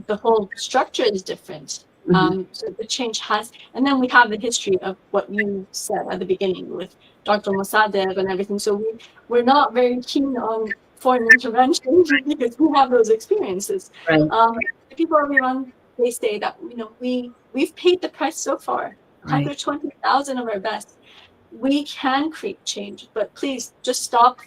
the whole structure is different. So the change has, and then we have the history of what you said at the beginning with Dr. Mossadegh and everything. So we're not very keen on foreign intervention because we have those experiences. Right. The people of Iran, they say that we've paid the price so far, 120,000 of our best. We can create change, but please just stop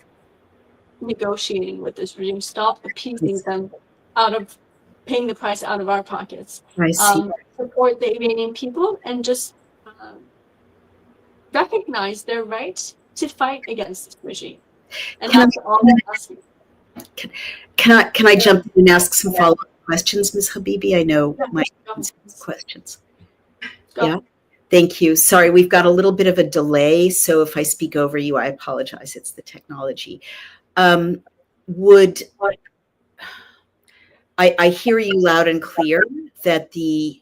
negotiating with this regime. Stop appeasing them out of paying the price out of our pockets. I see. Support the Iranian people and just recognize their right to fight against this regime. And that's all I'm asking. Can I jump in and ask some follow-up questions, Ms. Habibi? I know my questions. Go. Yeah. Thank you. Sorry, we've got a little bit of a delay, so if I speak over you, I apologize. It's the technology. I hear you loud and clear that the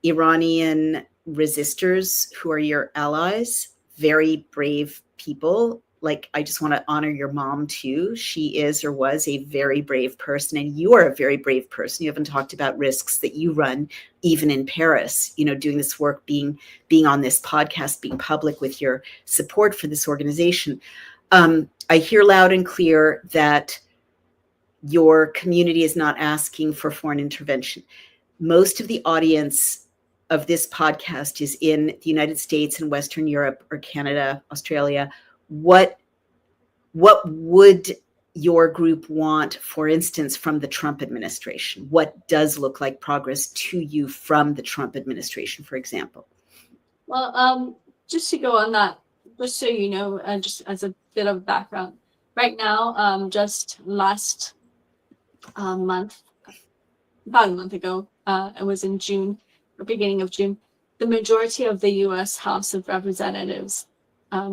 Iranian resistors, who are your allies, very brave people. Like, I just want to honor your mom too. She is or was a very brave person, and you are a very brave person. You haven't talked about risks that you run even in Paris, doing this work, being on this podcast, being public with your support for this organization. I hear loud and clear that your community is not asking for foreign intervention. Most of the audience of this podcast is in the United States and Western Europe or Canada, Australia. What would your group want, for instance, from the Trump administration? What does look like progress to you from the Trump administration, for example? Well, just to go on that, just so you know, just as a bit of background, right now, just last month, about a month ago, it was in June, or beginning of June, the majority of the U.S. House of Representatives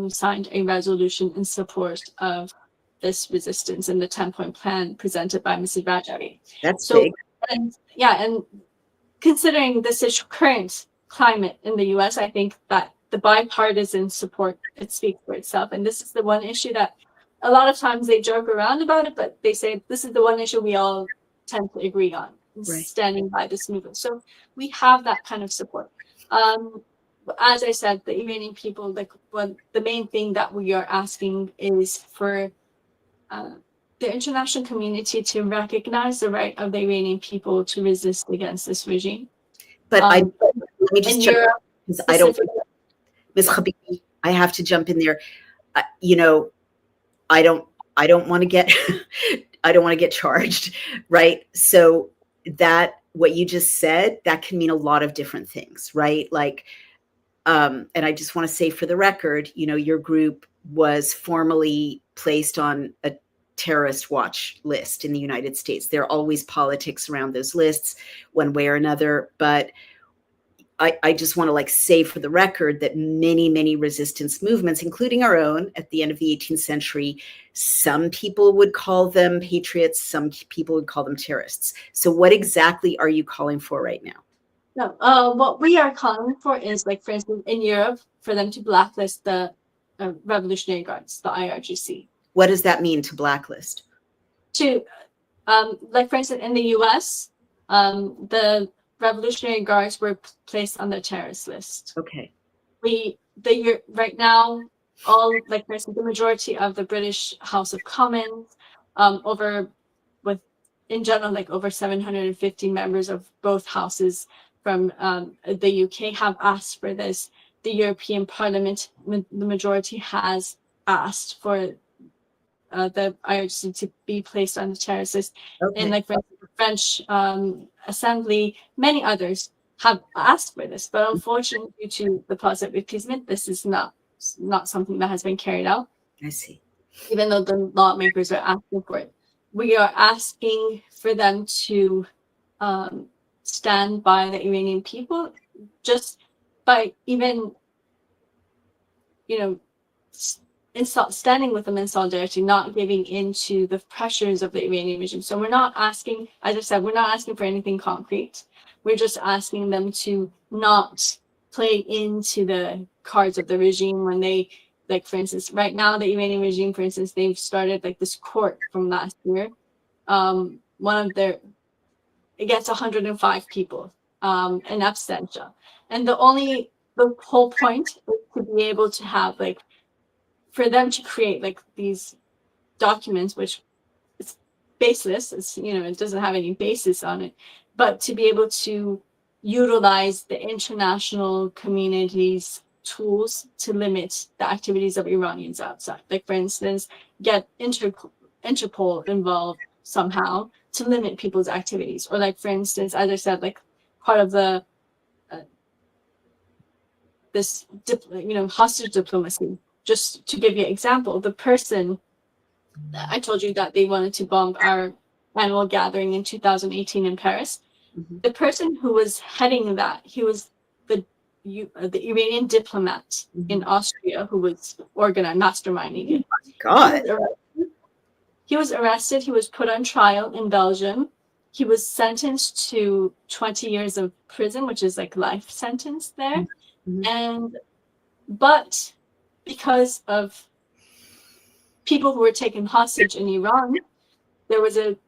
signed a resolution in support of this resistance and the 10-point plan presented by Mrs. Rajavi. That's big. And considering this current climate in the U.S., I think that the bipartisan support, it speaks for itself. And this is the one issue that a lot of times they joke around about it, but they say this is the one issue we all tend to agree on, standing by this movement. So we have that kind of support. As I said, the Iranian people, the main thing that we are asking is for the international community to recognize the right of the Iranian people to resist against this regime. But let me just jump in, because I don't, Ms. Habibi, I have to jump in there. I don't want to get I don't want to get charged, right? So that what you just said, that can mean a lot of different things, right? Like, and I just want to say for the record, you know, your group was formally placed on a terrorist watch list in the United States. There are always politics around those lists, one way or another, but I just want to like say for the record that many, many resistance movements, including our own at the end of the 18th century, some people would call them patriots, some people would call them terrorists. So what exactly are you calling for right now? No, what we are calling for is, like, for instance, in Europe, for them to blacklist the Revolutionary Guards, the IRGC. What does that mean, to blacklist? To, like, for instance, in the US, the Revolutionary Guards were placed on the terrorist list. Okay. Right now, all, like, for instance, the majority of the British House of Commons, in general, like over 750 members of both houses from the UK have asked for this. The European Parliament, the majority has asked for the IRGC to be placed on the terrorist list. Okay. And, like, for instance, the French Assembly, many others have asked for this, but unfortunately, due to the process of appeasement, this is not something that has been carried out. I see. Even though the lawmakers are asking for it, we are asking for them to stand by the Iranian people, just by even, you know, standing with them in solidarity, not giving in to the pressures of the Iranian regime. So we're not asking, as I said, we're not asking for anything concrete. We're just asking them to not play into the cards of the regime when they, like, for instance, right now, the Iranian regime, for instance, they've started, like, this court from last year. It gets 105 people in absentia. And the whole point is to be able to have, like, for them to create, like, these documents, which it's baseless, it doesn't have any basis on it, but to be able to utilize the international community's tools to limit the activities of Iranians outside. Like, for instance, get Interpol involved somehow to limit people's activities. Or, like, for instance, as I said, like, part of the hostage diplomacy. Just to give you an example, the person I told you that they wanted to bomb our annual gathering in 2018 in Paris. Mm-hmm. The person who was heading that, he was the Iranian diplomat in Austria who was masterminding it. Oh my God. He was arrested. He was put on trial in Belgium. He was sentenced to 20 years of prison, which is like life sentence there. Mm-hmm. But because of people who were taken hostage in Iran, there was an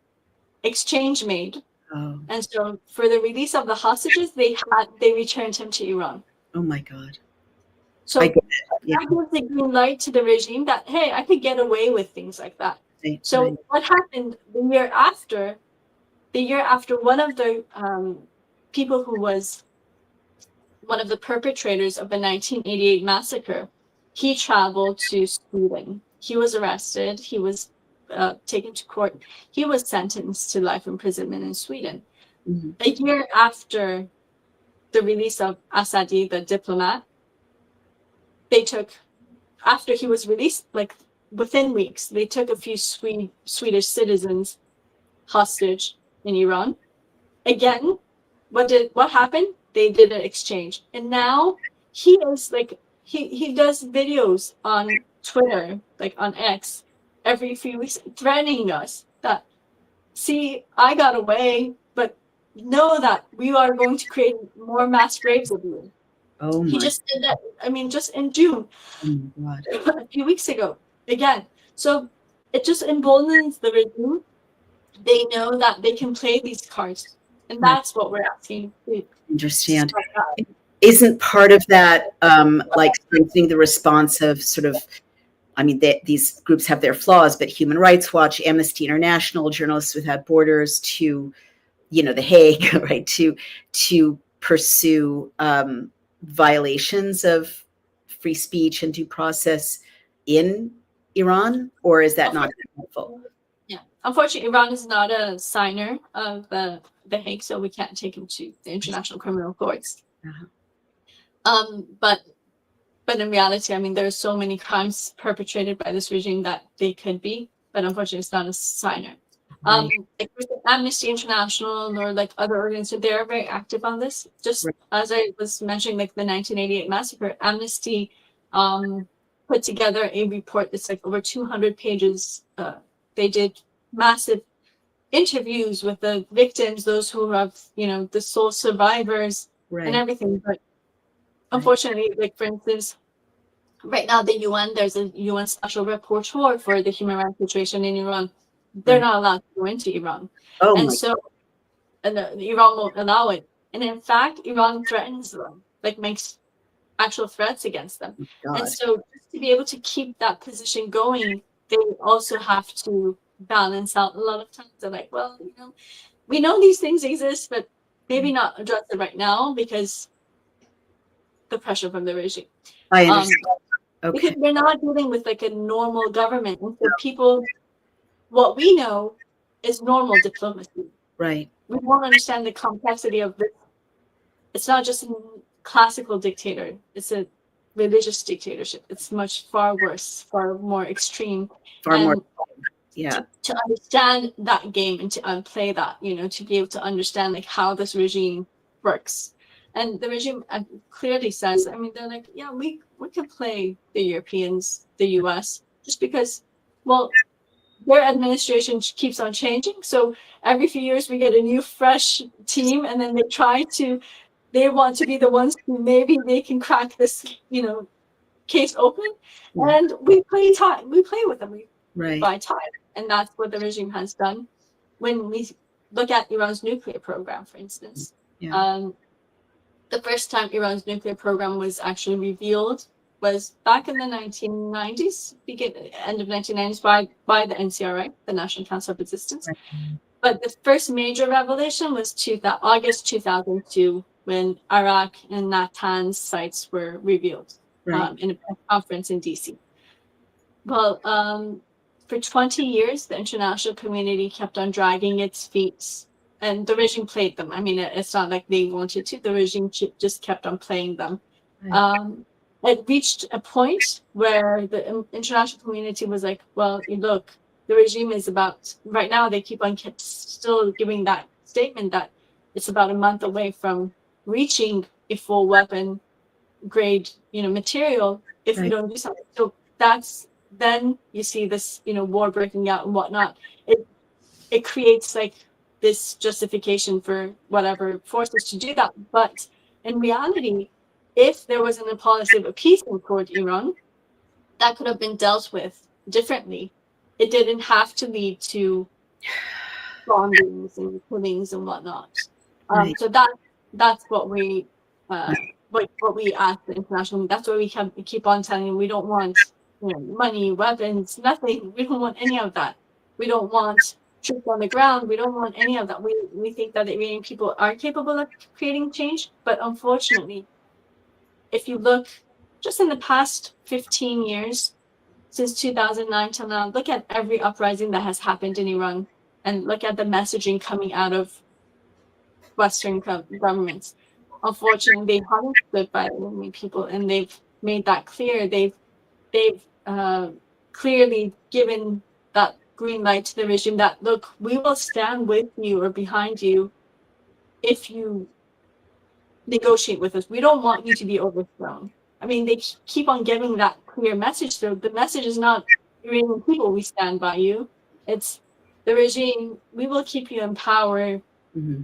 exchange made. Oh. And so for the release of the hostages, they returned him to Iran. Oh my God. So that gives the green light to the regime that, hey, I could get away with things like that. Right. So Right. what happened the year after, one of the people who was one of the perpetrators of the 1988 massacre, he traveled to Sweden. He was arrested. He was taken to court. He was sentenced to life imprisonment in Sweden. Mm-hmm. A year after the release of Assadi, the diplomat, after he was released, like within weeks, they took a few Swedish citizens hostage in Iran. Again, what happened? They did an exchange. And now he is like, he does videos on Twitter, like on X, every few weeks, threatening us that, see, I got away, but know that we are going to create more mass graves of you. Oh my. He just did that, just in June, Oh my God. a few weeks ago, again. So it just emboldens the regime. They know that they can play these cards. And that's what we're asking. Understand. Isn't part of that like strengthening the response of sort of, these groups have their flaws, but Human Rights Watch, Amnesty International, Journalists Without Borders, to, The Hague, right, to pursue violations of free speech and due process in Iran, or is that not helpful? Yeah, unfortunately, Iran is not a signer of the Hague, so we can't take him to the International Criminal Courts. But in reality, I mean, there are so many crimes perpetrated by this regime that they could be, but unfortunately, it's not a signer. Right. Like Amnesty International or like other organizations, they're very active on this. Just as I was mentioning, like the 1988 massacre, Amnesty put together a report that's like over 200 pages. They did massive interviews with the victims, those who have, the sole survivors and everything. But unfortunately, like for instance, right now the UN, there's a UN special rapporteur for the human rights situation in Iran. They're not allowed to go into Iran. Oh And my so Iran won't allow it. And in fact, Iran threatens them, like makes actual threats against them. God. And so just to be able to keep that position going, they also have to balance out. A lot of times they're like, well, we know these things exist, but maybe not address it right now because the pressure from the regime. I understand. Okay. Because we're not dealing with like a normal government. And so people, what we know is normal diplomacy. Right. We won't understand the complexity of this. It's not just a classical dictator. It's a religious dictatorship. It's much far worse, far more extreme. Far more. Yeah. To understand that game and to play that, to be able to understand like how this regime works. And the regime clearly says, I mean, they're like, yeah, we can play the Europeans, the US, just because, well, their administration keeps on changing. So every few years we get a new, fresh team, and then they want to be the ones who maybe they can crack this, case open. Yeah. And we play with them. We buy time. And that's what the regime has done. When we look at Iran's nuclear program, for instance, the first time Iran's nuclear program was actually revealed was back in the 1990s, end of 1990s, by the NCRA, the National Council of Resistance. Right. But the first major revelation was August 2002, when Arak and Natanz sites were revealed in a conference in DC. Well, for 20 years, the international community kept on dragging its feet, and the regime played them. I mean, it's not like they wanted to. The regime just kept on playing them. Right. It reached a point where the international community was like, well, look, the regime is right now they keep on still giving that statement that it's about a month away from reaching a full weapon grade, material if we don't do something. So then you see this, war breaking out and whatnot. It creates like this justification for whatever forces to do that. But in reality, if there was a policy of appeasement toward Iran, that could have been dealt with differently. It didn't have to lead to bombings and killings and whatnot. So that's what we what we ask the international. That's what we keep on telling them. We don't want money, weapons, nothing. We don't want any of that. We don't want troops on the ground. We don't want any of that. We think that the Iranian people are capable of creating change, but unfortunately, if you look just in the past 15 years, since 2009 till now, look at every uprising that has happened in Iran, and look at the messaging coming out of Western governments. Unfortunately, they haven't stood by the Iranian people, and they've made that clear. They've clearly given that green light to the regime that, look, we will stand with you or behind you if you negotiate with us. We don't want you to be overthrown. I mean, they keep on giving that clear message. So the message is not Iranian people, we stand by you. It's the regime, we will keep you in power. Mm-hmm.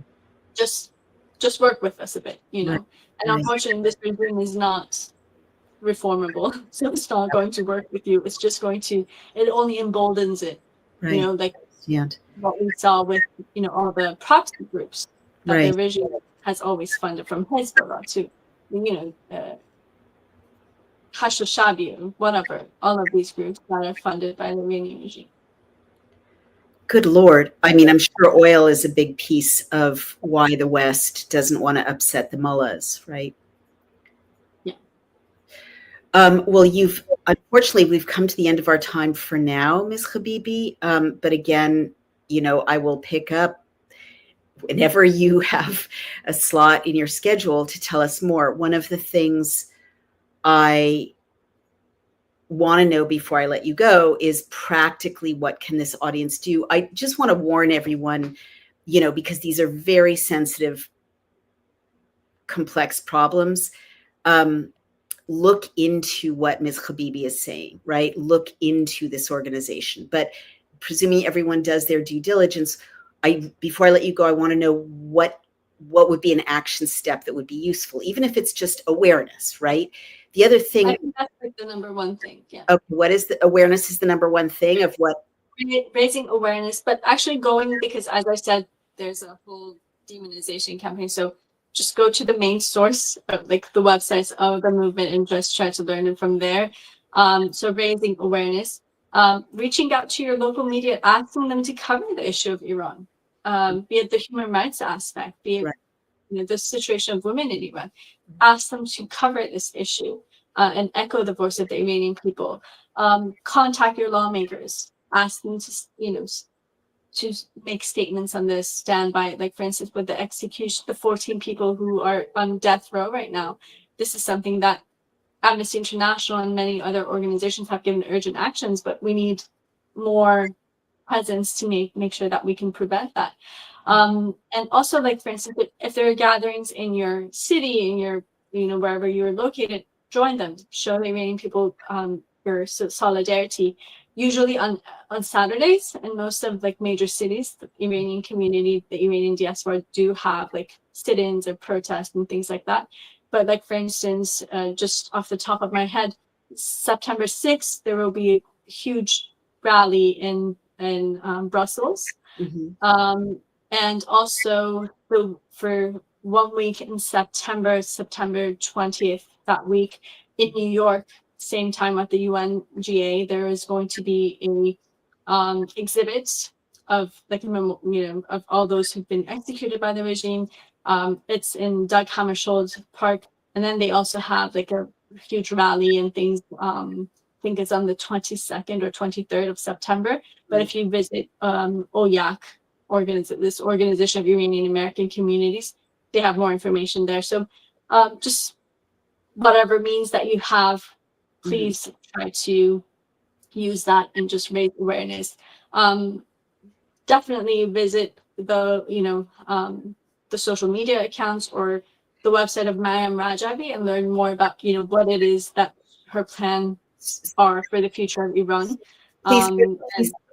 Just work with us a bit, And unfortunately, this regime is not reformable. So it's not going to work with you. It's just it only emboldens it. Right. Like what we saw with, all the proxy groups that the regime has always funded, from Hezbollah to, Hashd al-Shaabi, whatever, all of these groups that are funded by the Iranian regime. Good Lord. I mean, I'm sure oil is a big piece of why the West doesn't want to upset the mullahs, right? Yeah. Well, unfortunately, we've come to the end of our time for now, Ms. Habibi. But again, I will pick up whenever you have a slot in your schedule to tell us more. One of the things I want to know before I let you go is practically what can this audience do? I just want to warn everyone, because these are very sensitive, complex problems. Look into what Ms. Habibi is saying, right? Look into this organization. But presuming everyone does their due diligence, before I let you go, I want to know what would be an action step that would be useful, even if it's just awareness, right? The other thing, I think that's like the number one thing. Yeah. Okay, what is the awareness is the number one thing of what? Raising awareness, but actually going, because as I said, there's a whole demonization campaign. So just go to the main source, like the websites of the movement, and just try to learn it from there. So raising awareness, reaching out to your local media, asking them to cover the issue of Iran, be it the human rights aspect, be it Right. the situation of women in Iran. Ask them to cover this issue and echo the voice of the Iranian people. Contact your lawmakers, ask them to make statements on this, stand by it. Like, for instance, with the execution, the 14 people who are on death row right now, this is something that Amnesty International and many other organizations have given urgent actions, but we need more presence to make sure that we can prevent that. And also, like, for instance, if there are gatherings in your city, in your, wherever you're located, join them, show the Iranian people your solidarity. Usually on Saturdays in most of like major cities, the Iranian community, the Iranian diaspora do have like sit-ins or protests and things like that. But like, for instance, just off the top of my head, September 6th, there will be a huge rally in Brussels. Mm-hmm. And also for 1 week in September 20th, that week in New York, same time at the UNGA, there is going to be a exhibit of like, of all those who've been executed by the regime. It's in Dag Hammarskjöld Park. And then they also have like a huge rally and things. I think it's on the 22nd or 23rd of September. But if you visit OYAC, this organization of Iranian American communities, they have more information there. So just whatever means that you have, please try to use that and just raise awareness. Definitely visit the social media accounts or the website of Mariam Rajavi and learn more about what it is that her plans are for the future of Iran. Please,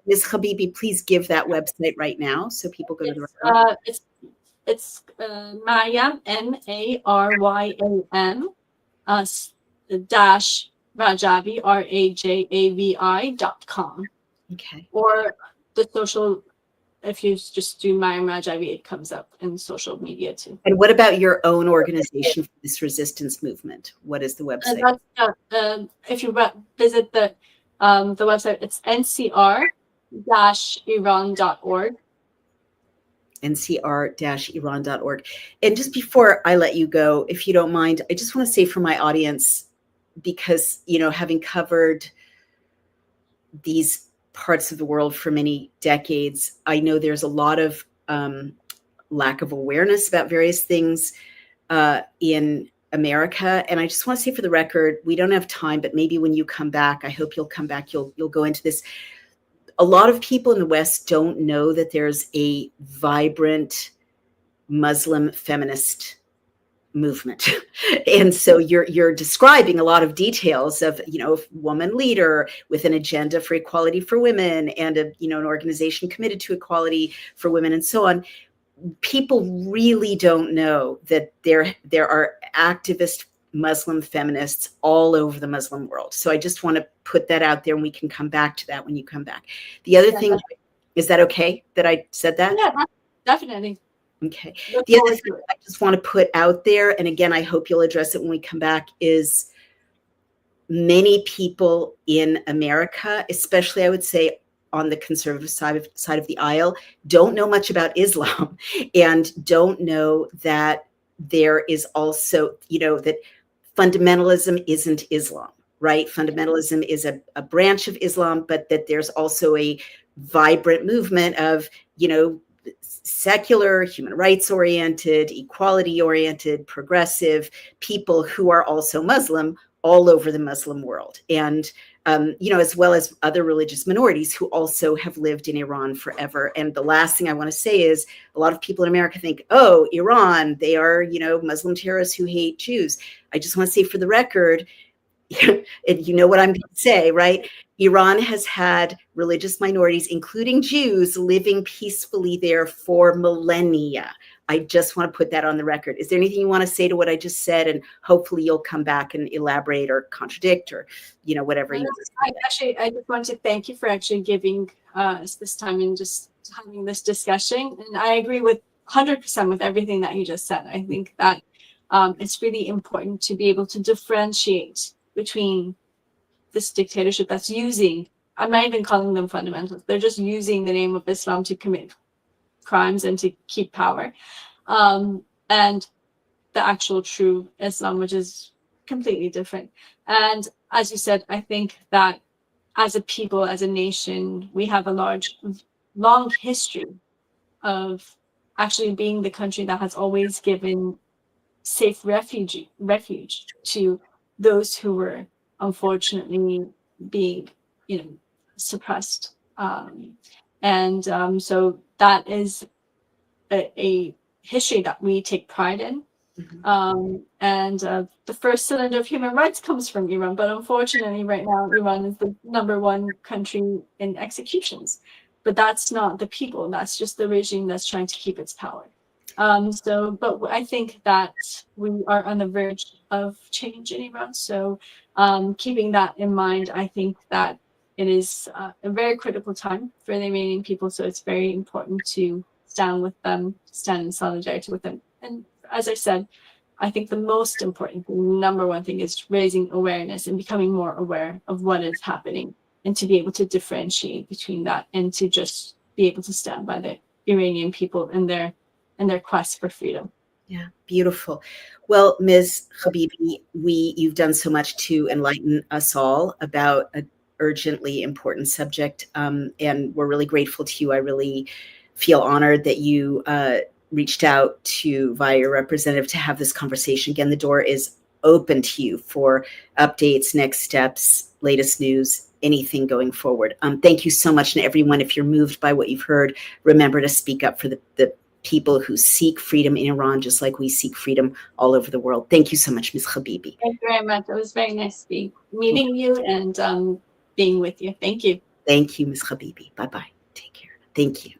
Ms. Habibi, please give that website right now so people go to the website. It's Maryam, MARYAM dash Rajavi, RAJAVI.com. Okay. Or the social, if you just do Maryam Rajavi, it comes up in social media too. And what about your own organization for this resistance movement? What is the website? If you visit the website, it's ncr-iran.org. ncr-iran.org. And just before I let you go, if you don't mind, I just want to say for my audience, because, having covered these parts of the world for many decades, I know there's a lot of lack of awareness about various things in America. And I just want to say for the record, we don't have time, but maybe when you come back, I hope you'll come back, you'll go into this. A lot of people in the West don't know that there's a vibrant Muslim feminist movement. And so you're describing a lot of details of, a woman leader with an agenda for equality for women and an organization committed to equality for women and so on. People really don't know that there are activist Muslim feminists all over the Muslim world. So I just want to put that out there, and we can come back to that when you come back. The other thing, is that okay that I said that? Yeah, definitely. Okay. The other thing I just want to put out there, and again, I hope you'll address it when we come back, is many people in America, especially I would say on the conservative side of the aisle, don't know much about Islam and don't know that there is also, that fundamentalism isn't Islam, right? Fundamentalism is a branch of Islam, but that there's also a vibrant movement of, secular, human rights oriented, equality oriented, progressive people who are also Muslim all over the Muslim world. And, as well as other religious minorities who also have lived in Iran forever. And the last thing I want to say is a lot of people in America think, oh, Iran, they are, Muslim terrorists who hate Jews. I just want to say for the record, and you know what I'm going to say, right? Iran has had religious minorities, including Jews, living peacefully there for millennia. I just want to put that on the record. Is there anything you want to say to what I just said? And hopefully you'll come back and elaborate or contradict or, whatever. I just want to thank you for actually giving us this time and just having this discussion. And I agree with 100% with everything that you just said. I think that it's really important to be able to differentiate between this dictatorship that's using, I'm not even calling them fundamentalists, they're just using the name of Islam to commit crimes and to keep power, and the actual true Islam, which is completely different. And as you said, I think that as a people, as a nation, we have a long history of actually being the country that has always given safe refuge to those who were unfortunately being, suppressed. So that is a history that we take pride in. The first cylinder of human rights comes from Iran, but unfortunately right now Iran is the #1 country in executions. But that's not the people, that's just the regime that's trying to keep its power. But I think that we are on the verge of change in Iran. So keeping that in mind, I think that it is a very critical time for the Iranian people. So it's very important to stand with them, stand in solidarity with them. And as I said, I think the most important thing, #1 thing, is raising awareness and becoming more aware of what is happening, and to be able to differentiate between that and to just be able to stand by the Iranian people and their quest for freedom. Yeah, beautiful. Well, Ms. Habibi, you've done so much to enlighten us all about an urgently important subject, and we're really grateful to you. I really feel honored that you reached out via your representative to have this conversation. Again, the door is open to you for updates, next steps, latest news, anything going forward. Thank you so much. And everyone, if you're moved by what you've heard, remember to speak up for the people who seek freedom in Iran, just like we seek freedom all over the world. Thank you so much, Ms. Habibi. Thank you very much. It was very nice meeting you and being with you. Thank you. Thank you, Ms. Habibi. Bye-bye. Take care. Thank you.